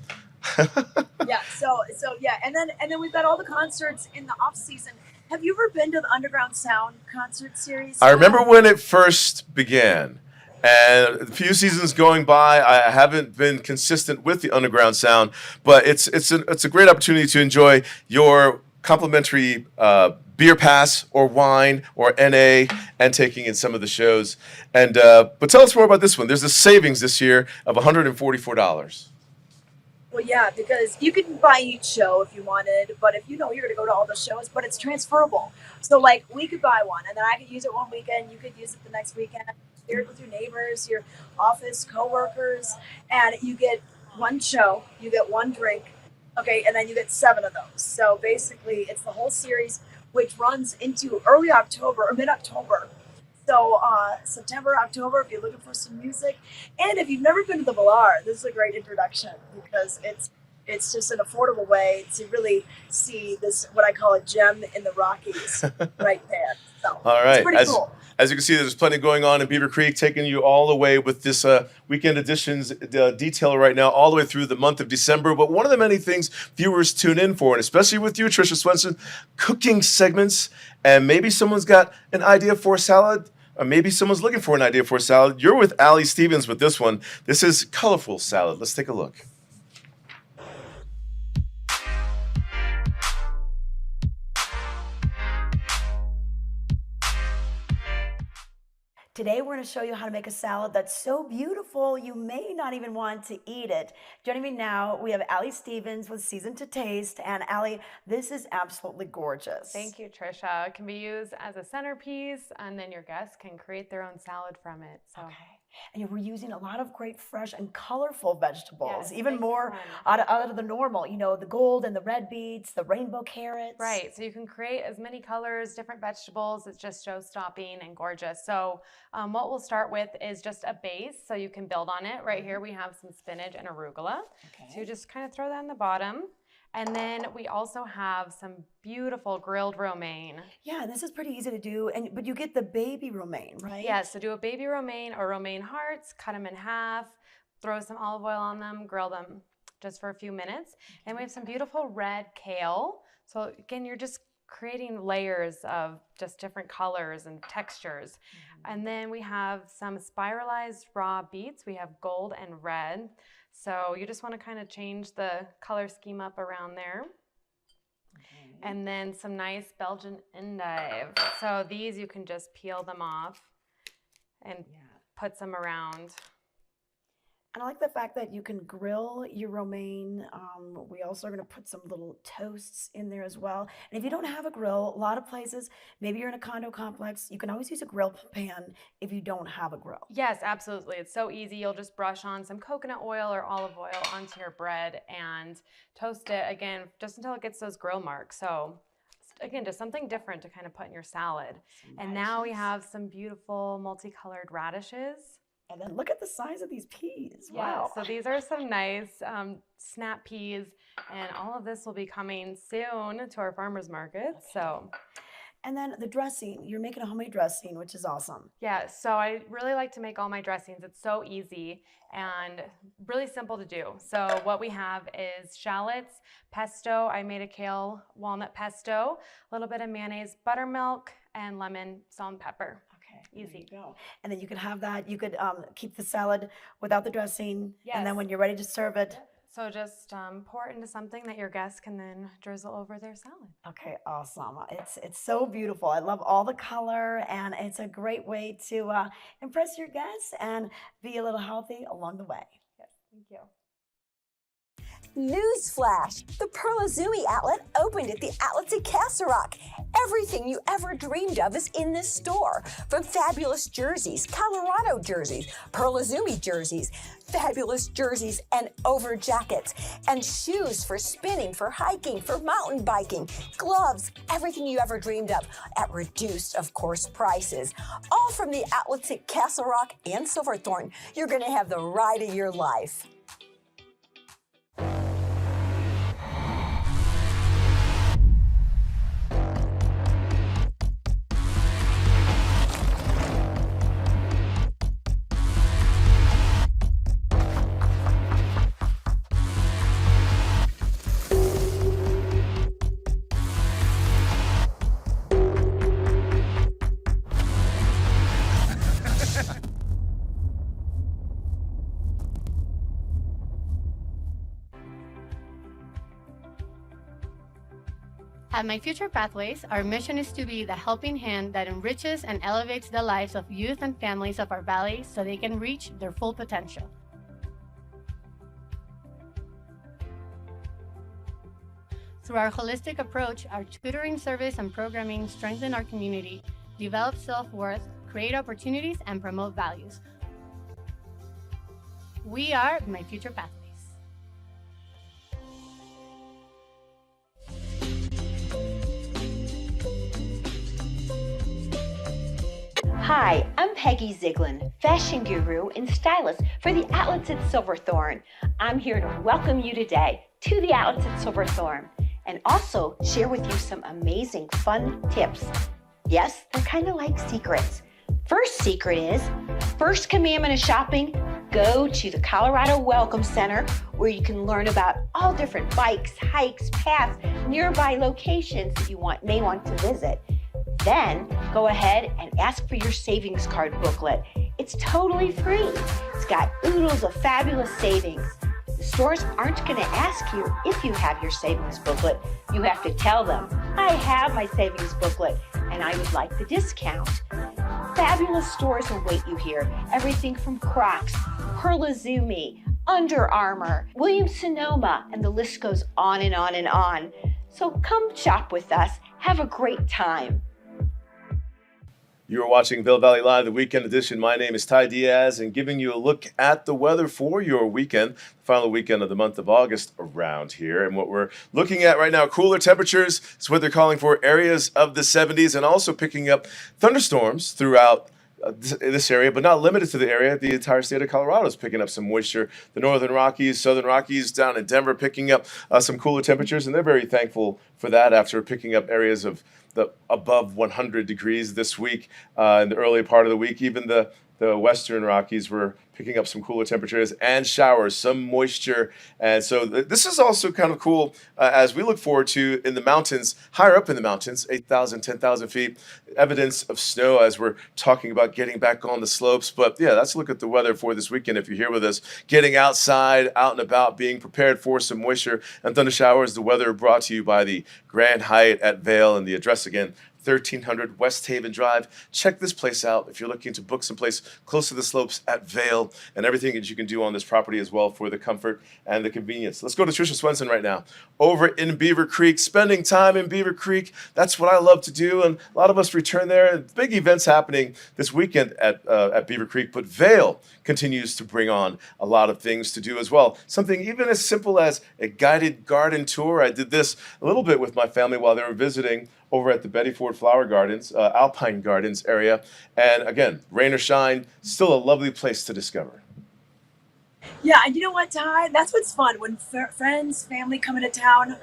Yeah, so yeah, and then we've got all the concerts in the off season. Have you ever been to the Underground Sound concert series? I remember when it first began, and a few seasons going by, I haven't been consistent with the Underground Sound, but it's a great opportunity to enjoy your complimentary beer pass or wine or NA and taking in some of the shows. And but tell us more about this one. There's a savings this year of $144. Well, yeah, because you can buy each show if you wanted, but if you know you're going to go to all the shows, but it's transferable. So, like, we could buy one, and then I could use it one weekend. You could use it the next weekend. Share it with your neighbors, your office coworkers, and you get one show, you get one drink, okay, and then you get 7 of those. So basically, it's the whole series, which runs into early October or mid-October. So September, October, if you're looking for some music. And if you've never been to the Villar, this is a great introduction because it's just an affordable way to really see this, what I call a gem in the Rockies right there. So All right. it's pretty cool. As you can see, there's plenty going on in Beaver Creek, taking you all the way with this weekend editions detail right now, all the way through the month of December. But one of the many things viewers tune in for, and especially with you, Tricia Swenson, cooking segments. And maybe someone's got an idea for a salad, or maybe someone's looking for an idea for a salad. You're with Allie Stevens with this one. This is colorful salad. Let's take a look. Today we're going to show you how to make a salad that's so beautiful you may not even want to eat it. Joining me now, we have Allie Stevens with Season to Taste. And Allie, this is absolutely gorgeous. Thank you, Trisha. It can be used as a centerpiece, and then your guests can create their own salad from it. So. Okay. And we're using a lot of great fresh and colorful vegetables, Yes, even more out of the normal, you know, the gold and the red beets, the rainbow carrots. Right, so you can create as many colors, different vegetables. It's just show-stopping and gorgeous. So what we'll start with is just a base, so you can build on it. Right here we have some spinach and arugula. Okay. So you just kind of throw that in the bottom. And then we also have some beautiful grilled romaine. Yeah, this is pretty easy to do, but you get the baby romaine, right? Yeah, so do a baby romaine or romaine hearts, cut them in half, throw some olive oil on them, grill them just for a few minutes. And we have some beautiful red kale. So again, you're just creating layers of just different colors and textures. And then we have some spiralized raw beets. We have gold and red. So you just want to kind of change the color scheme up around there. Okay. And then some nice Belgian endive. So these you can just peel them off and put some around. And I like the fact that you can grill your romaine. We also are going to put some little toasts in there as well. And if you don't have a grill, a lot of places, maybe you're in a condo complex, you can always use a grill pan if you don't have a grill. Yes, absolutely. It's so easy. You'll just brush on some coconut oil or olive oil onto your bread and toast it again just until it gets those grill marks. So again, just something different to kind of put in your salad. And now we have some beautiful multicolored radishes. And then look at the size of these peas. Yeah, Wow. so these are some nice snap peas, and all of this will be coming soon to our farmers market. Okay. So. And then the dressing, you're making a homemade dressing, which is awesome. Yeah, so I really like to make all my dressings. It's so easy and really simple to do. So what we have is shallots, pesto. I made a kale walnut pesto, a little bit of mayonnaise, buttermilk, and lemon, salt, and pepper. Easy. Go. And then you could have that. You could keep the salad without the dressing. Yes. And then when you're ready to serve it. So just pour it into something that your guests can then drizzle over their salad. Okay, awesome. It's so beautiful. I love all the color, and it's a great way to impress your guests and be a little healthy along the way. Yes, thank you. Newsflash! The Pearl Izumi outlet opened at the outlets at Castle Rock. Everything you ever dreamed of is in this store. From fabulous jerseys, Colorado jerseys, Pearl Izumi jerseys, fabulous jerseys and over jackets, and shoes for spinning, for hiking, for mountain biking, gloves, everything you ever dreamed of at reduced, of course, prices. All from the outlets at Castle Rock and Silverthorne. You're going to have the ride of your life. At My Future Pathways, our mission is to be the helping hand that enriches and elevates the lives of youth and families of our valley so they can reach their full potential. Through our holistic approach, our tutoring service and programming strengthen our community, develop self-worth, create opportunities, and promote values. We are My Future Pathways. Hi, I'm Peggy Ziglin, fashion guru and stylist for the Outlets at Silverthorne. I'm here to welcome you today to the Outlets at Silverthorne and also share with you some amazing fun tips. Yes, they're kind of like secrets. First secret is, first commandment of shopping, go to the Colorado Welcome Center where you can learn about all different bikes, hikes, paths, nearby locations that you may want to visit. Then go ahead and ask for your savings card booklet. It's totally free. It's got oodles of fabulous savings. The stores aren't going to ask you if you have your savings booklet. You have to tell them, I have my savings booklet and I would like the discount. Fabulous stores await you here. Everything from Crocs, Pearl Izumi, Under Armour, Williams-Sonoma, and the list goes on and on and on. So come shop with us. Have a great time. You are watching Vail Valley Live, the weekend edition. My name is Ty Diaz, and giving you a look at the weather for your weekend, the final weekend of the month of August around here. And what we're looking at right now, cooler temperatures, is what they're calling for, areas of the 70s, and also picking up thunderstorms throughout this area, but not limited to the area. The entire state of Colorado is picking up some moisture. The Northern Rockies, Southern Rockies down in Denver picking up some cooler temperatures, and they're very thankful for that after picking up areas of the above 100 degrees this week in the early part of the week. Even the Western Rockies were picking up some cooler temperatures and showers, some moisture. And so this is also kind of cool as we look forward to in the mountains, higher up in the mountains, 8,000, 10,000 feet, evidence of snow as we're talking about getting back on the slopes. But yeah, let's look at the weather for this weekend if you're here with us. Getting outside, out and about, being prepared for some moisture and thunder showers. The weather brought to you by the Grand Hyatt at Vail, and the address again, 1300 West Haven Drive. Check this place out if you're looking to book some place close to the slopes at Vail, and everything that you can do on this property as well for the comfort and the convenience. Let's go to Tricia Swenson right now over in Beaver Creek, spending time in Beaver Creek. That's what I love to do, and a lot of us return there. Big events happening this weekend at Beaver Creek, but Vail continues to bring on a lot of things to do as well. Something even as simple as a guided garden tour. I did this a little bit with my family while they were visiting over at the Betty Ford Flower Gardens, Alpine Gardens area. And again, rain or shine, still a lovely place to discover. Yeah, and you know what, Ty? That's what's fun. When friends, family come into town,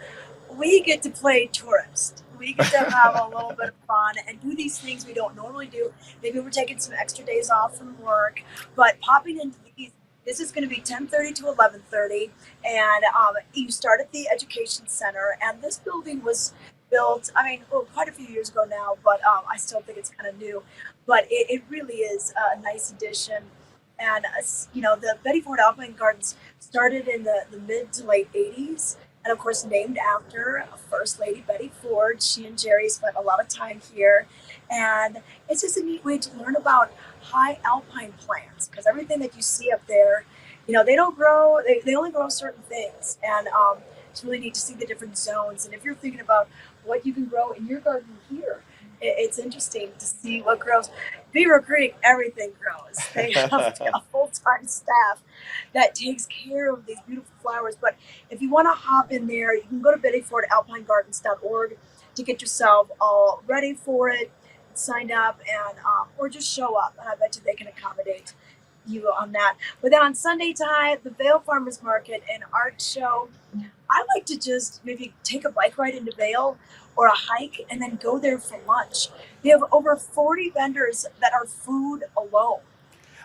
we get to play tourist. We get to have a little bit of fun and do these things we don't normally do. Maybe we're taking some extra days off from work, but popping into these, this is going to be 10:30 to 11:30, and you start at the Education Center, and this building was built, quite a few years ago now, but I still think it's kind of new. But it really is a nice addition. And, the Betty Ford Alpine Gardens started in the mid to late 80s, and of course named after First Lady Betty Ford. She and Jerry spent a lot of time here. And it's just a neat way to learn about high alpine plants, because everything that you see up there, they don't grow, they only grow certain things. And it's really neat to see the different zones. And if you're thinking about what you can grow in your garden here, it's interesting to see what grows. Beaver Creek, everything grows. They have a full-time staff that takes care of these beautiful flowers. But if you want to hop in there, you can go to bettyfordalpinegardens.org to get yourself all ready for it, signed up, and or just show up. And I bet you they can accommodate you on that. But then on Sunday, Ty, the Vail Farmers Market and Art Show, I like to just maybe take a bike ride into Vail or a hike and then go there for lunch. They have over 40 vendors that are food alone.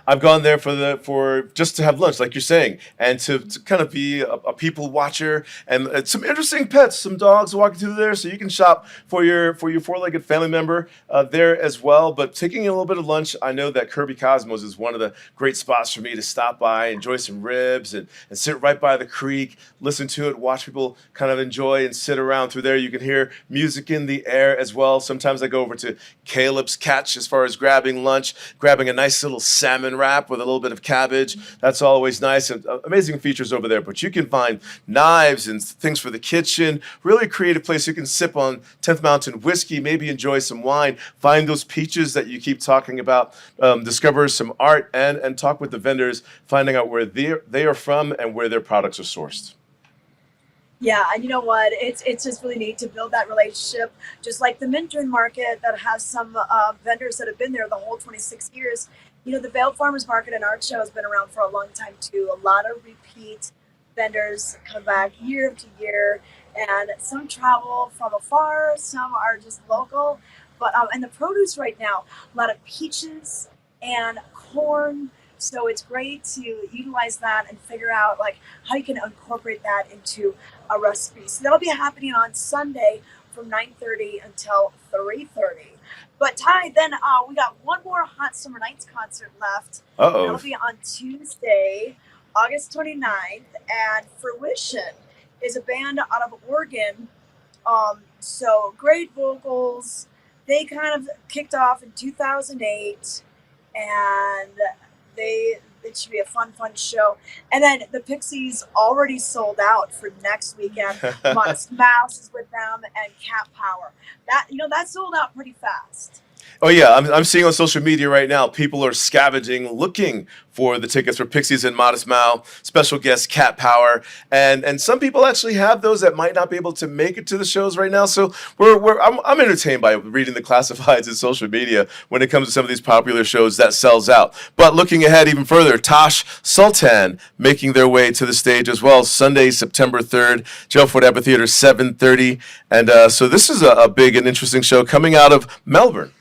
I've gone there for just to have lunch, like you're saying, and to kind of be a people watcher, and some interesting pets, some dogs walking through there, so you can shop for your four-legged family member there as well. But taking a little bit of lunch, I know that Kirby Cosmos is one of the great spots for me to stop by, enjoy some ribs, and sit right by the creek, listen to it, watch people kind of enjoy and sit around through there. You can hear music in the air as well. Sometimes I go over to Caleb's Catch as far as grabbing lunch, grabbing a nice little salmon wrap with a little bit of cabbage. That's always nice. And amazing features over there. But you can find knives and things for the kitchen. Really creative place. You can sip on 10th Mountain whiskey, maybe enjoy some wine, find those peaches that you keep talking about, discover some art, and talk with the vendors, finding out where they are from and where their products are sourced. Yeah, and you know what? It's just really neat to build that relationship, just like the Minturn Market that has some vendors that have been there the whole 26 years. You know, the Vail Farmers Market and Art Show has been around for a long time too. A lot of repeat vendors come back year after year, and some travel from afar, some are just local. But and the produce right now, a lot of peaches and corn. So it's great to utilize that and figure out like how you can incorporate that into a recipe. So that'll be happening on Sunday from 9:30 until 3:30. But Ty, then we got one more Hot Summer Nights concert left. Uh-oh. That'll be on Tuesday, August 29th, and Fruition is a band out of Oregon. So great vocals. They kind of kicked off in 2008, and it should be a fun show. And then the Pixies already sold out for next weekend. Modest Mouse is with them, and Cat Power. That sold out pretty fast. Oh yeah, I'm seeing on social media right now, people are scavenging, looking for the tickets for Pixies and Modest Mouse, special guest Cat Power, and some people actually have those that might not be able to make it to the shows right now. So I'm entertained by reading the classifieds in social media when it comes to some of these popular shows that sells out. But looking ahead even further, Tosh Sultan making their way to the stage as well, Sunday, September 3rd, Gelford Amphitheater, 7:30, and so this is a big and interesting show coming out of Melbourne.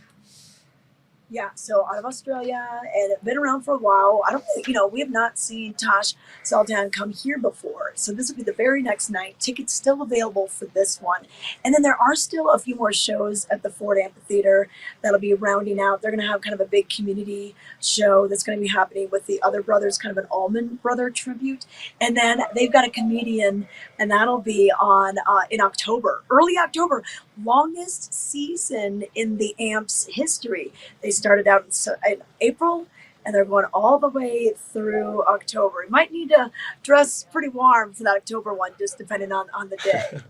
Yeah, so out of Australia, and been around for a while. I don't think, we have not seen Tosh Sultan come here before. So this will be the very next night. Tickets still available for this one. And then there are still a few more shows at the Ford Amphitheater that'll be rounding out. They're going to have kind of a big community show that's going to be happening with the other brothers, kind of an Allman Brother tribute. And then they've got a comedian, and that'll be on in October, early October, longest season in the AMP's history. They started out in April, and they're going all the way through October. You might need to dress pretty warm for that October one, just depending on the day.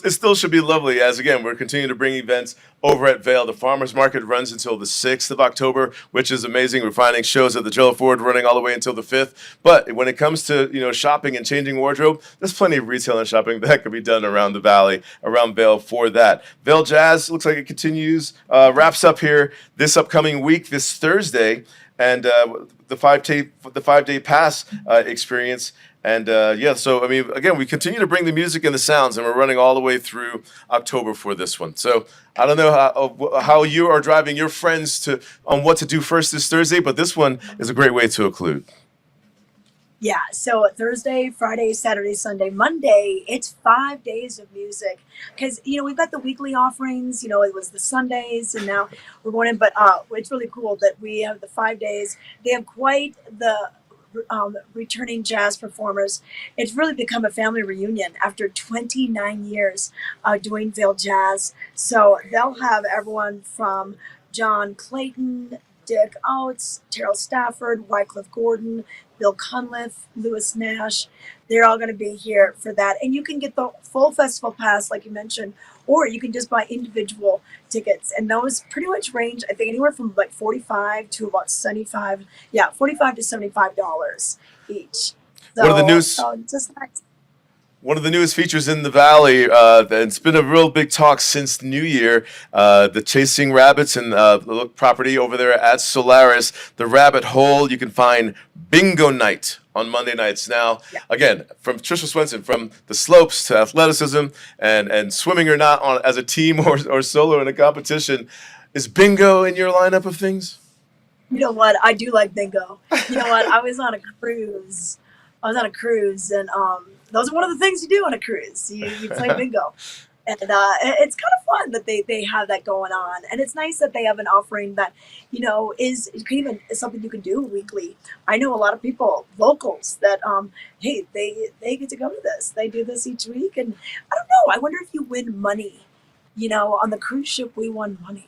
It still should be lovely, as again, we're continuing to bring events over at Vail. The Farmers Market runs until the 6th of October, which is amazing. We're finding shows at the Jello Ford running all the way until the 5th. But when it comes to shopping and changing wardrobe, there's plenty of retail and shopping that could be done around the valley, around Vail for that. Vail Jazz looks like it continues, wraps up here this upcoming week, this Thursday, and the 5-day pass experience. And so I mean, again, we continue to bring the music and the sounds, and we're running all the way through October for this one. So I don't know how you are driving your friends on what to do first this Thursday, but this one is a great way to occlude. Yeah, so Thursday, Friday, Saturday, Sunday, Monday, it's 5 days of music. Because, we've got the weekly offerings, it was the Sundays, and now we're going in. But it's really cool that we have the 5 days. They have quite the returning jazz performers. It's really become a family reunion after 29 years doing Vail Jazz. So they'll have everyone from John Clayton, Dick Oates, Terrell Stafford, Wycliffe Gordon, Bill Cunliffe, Lewis Nash. They're all going to be here for that. And you can get the full festival pass, like you mentioned, or you can just buy individual tickets. And those pretty much range, I think, anywhere from like $45 to about $75. Yeah, $45 to $75 each. So, One of the news. Just nice. One of the newest features in the Valley, it's been a real big talk since New Year, the Chasing Rabbits and the property over there at Solaris, the Rabbit Hole. You can find Bingo Night on Monday nights. Now, again, from Trisha Swenson, from the slopes to athleticism and swimming or not as a team or solo in a competition, is bingo in your lineup of things? You know what? I do like bingo. You know what? I was on a cruise. And those are one of the things you do on a cruise. You play bingo. And it's kind of fun that they have that going on. And it's nice that they have an offering that, is something you can do weekly. I know a lot of people, locals, that, hey, they get to go to this. They do this each week. And I don't know. I wonder if you win money. On the cruise ship, we won money.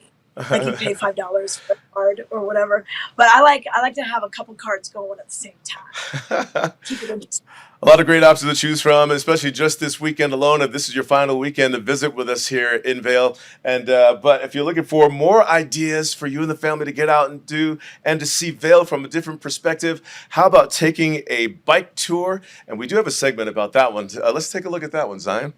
Like you pay $5 for a card or whatever. But I like to have a couple cards going at the same time. Keep it interesting. A lot of great options to choose from, especially just this weekend alone. If this is your final weekend to visit with us here in Vail, but if you're looking for more ideas for you and the family to get out and do and to see Vail from a different perspective, how about taking a bike tour? And we do have a segment about that one. Let's take a look at that one, Zion.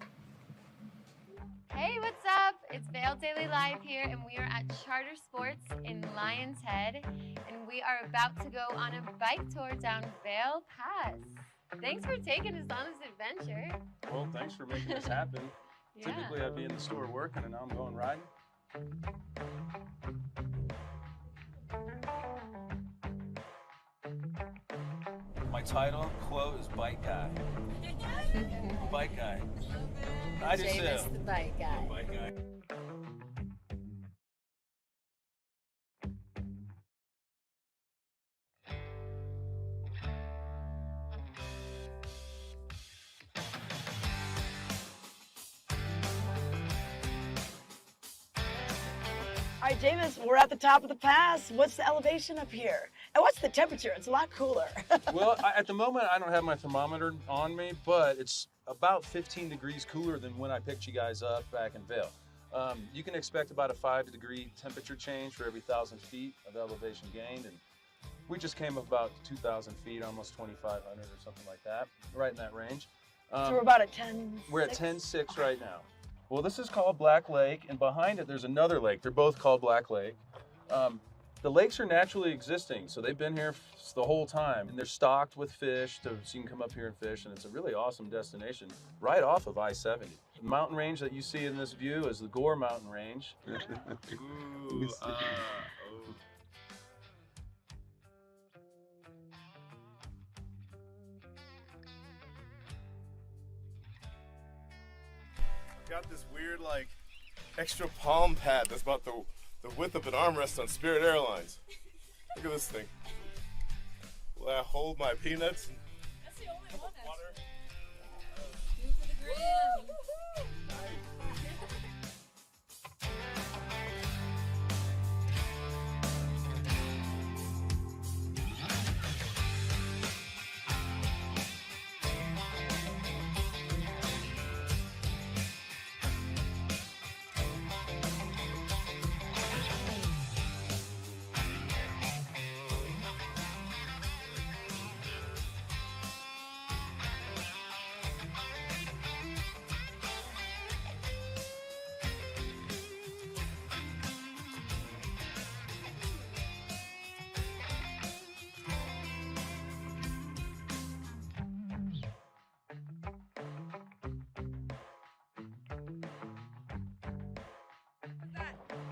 Hey, what's up? It's Vail Daily Live here, and we are at Charter Sports in Lion's Head, and we are about to go on a bike tour down Vail Pass. Thanks for taking us on this adventure. Well, thanks for making this happen. Yeah. Typically, I'd be in the store working, and now I'm going riding. My title quote is Bike Guy. Bike Guy. I just James the bike guy. Bike Guy. All right, James, we're at the top of the pass. What's the elevation up here? And what's the temperature? It's a lot cooler. Well, at the moment, I don't have my thermometer on me, but it's about 15 degrees cooler than when I picked you guys up back in Vail. You can expect about a 5-degree temperature change for every 1,000 feet of elevation gained, and we just came up about 2,000 feet, almost 2,500 or something like that, right in that range. So we're about at 10. We're at 10.6 right now. Well, this is called Black Lake, and behind it there's another lake. They're both called Black Lake. The lakes are naturally existing, so they've been here the whole time, and they're stocked with fish, so you can come up here and fish, and it's a really awesome destination right off of I-70. The mountain range that you see in this view is the Gore Mountain Range. Ooh, got this weird extra palm pad that's about the width of an armrest on Spirit Airlines. Look at this thing. Will I hold my peanuts? That's the only one. Water. Do it for the gram.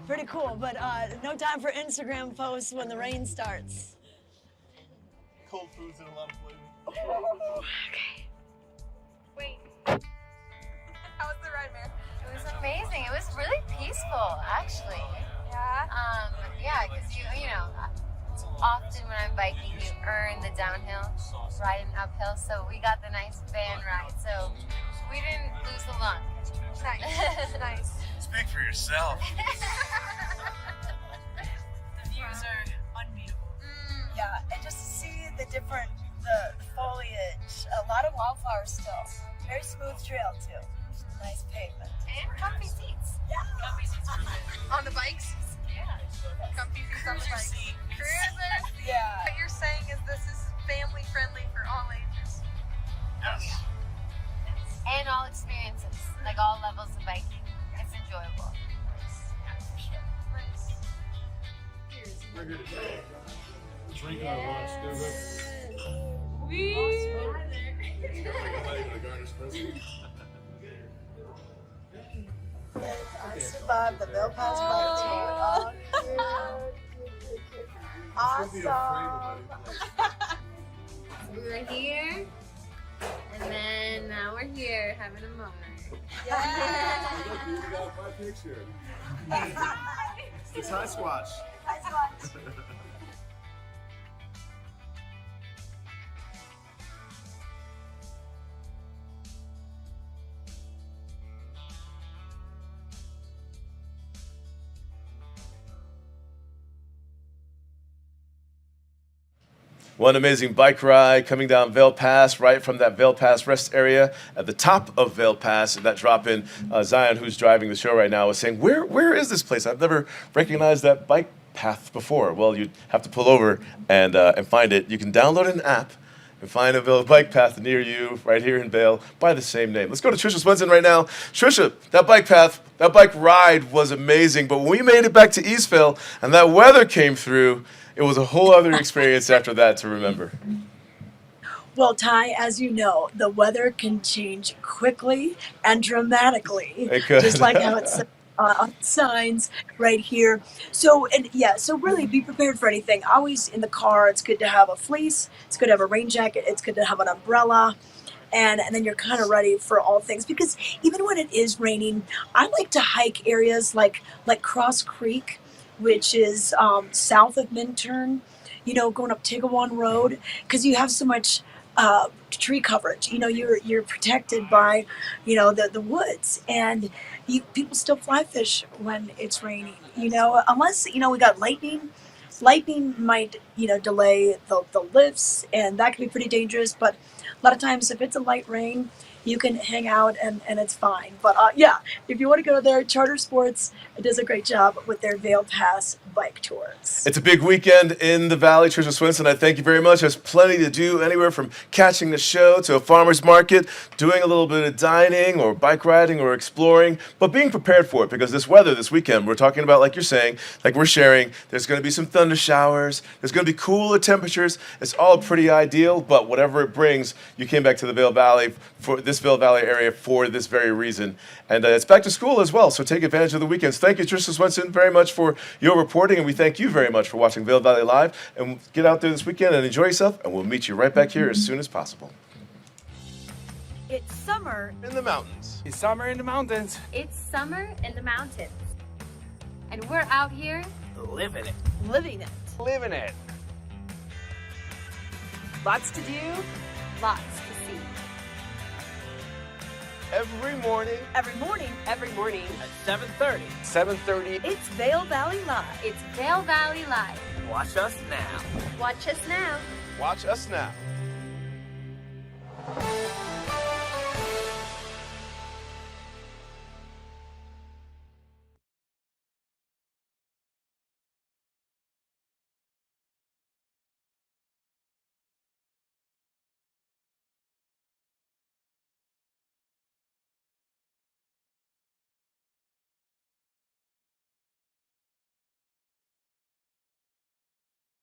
Pretty cool, but no time for Instagram posts when the rain starts. Cold foods and a lot of flavor. Okay. Wait. How was the ride, Mare? It was amazing. It was really peaceful, actually. Yeah. Yeah, because you know, often when I'm biking, you earn the downhill, riding uphill. So we got the nice van ride. So we didn't lose the lung. Nice. Nice. Speak for yourself. The views are unbeatable. Yeah, and just to see the different, the foliage, a lot of wildflowers still. Very smooth trail too. Nice pavement. And comfy seats. Yeah. Comfy seats on the bikes. Yeah. Comfy seats on the bikes. Cruiser. Yeah. What you're saying is this is family friendly for all ages. Yes. And all experiences, like all levels of biking. It's enjoyable. Nice. We're here today. Drinking our lunch, stupid. I survived the Vail Pass bike tour. Awesome. We were here, and then now we're here having a moment. We got my picture. It's High Squatch. One amazing bike ride coming down Vail Pass, right from that Vail Pass rest area at the top of Vail Pass. And that drop-in, Zion, who's driving the show right now, was saying, where is this place? I've never recognized that bike path before. Well, you'd have to pull over and find it. You can download an app and find a Vail bike path near you right here in Vail by the same name. Let's go to Trisha Swenson right now. Trisha, that bike path, that bike ride was amazing. But when we made it back to Eastvale and that weather came through, it was a whole other experience after that to remember. Well, Ty, as you know, the weather can change quickly and dramatically. It could. Just like how it's on signs right here. So really be prepared for anything. Always in the car, it's good to have a fleece, it's good to have a rain jacket, it's good to have an umbrella. And then you're kind of ready for all things, because even when it is raining, I like to hike areas like Cross Creek, which is south of Minturn, going up Tigawan Road, because you have so much tree coverage. You're protected by, the woods, and people still fly fish when it's raining. Unless we got lightning. Lightning might delay the lifts, and that can be pretty dangerous. But a lot of times, if it's a light rain, you can hang out and it's fine. But if you want to go there, Charter Sports does a great job with their Vail Pass bike tours. It's a big weekend in the Valley. Trisha Swenson, I thank you very much. There's plenty to do, anywhere from catching the show to a farmer's market, doing a little bit of dining or bike riding or exploring, but being prepared for it, because this weather this weekend, we're talking about, like you're saying, like we're sharing, there's going to be some thunder showers, there's going to be cooler temperatures. It's all pretty ideal, but whatever it brings, you came back to the Vail Valley, for this Vail Valley area, for this very reason. And it's back to school as well, so take advantage of the weekends. Thank you, Trisha Swenson, very much for your reporting, and we thank you very much for watching Vail Valley Live. And get out there this weekend and enjoy yourself, and we'll meet you right back here as soon as possible. It's summer in the mountains. It's summer in the mountains. It's summer in the mountains. And we're out here Living it. living it. Living it. Lots to do. lots to see. Every morning. Every morning. Every morning at 7:30. 7:30. It's Vail Valley Live. It's Vail Valley Live. Watch us now. Watch us now. Watch us now.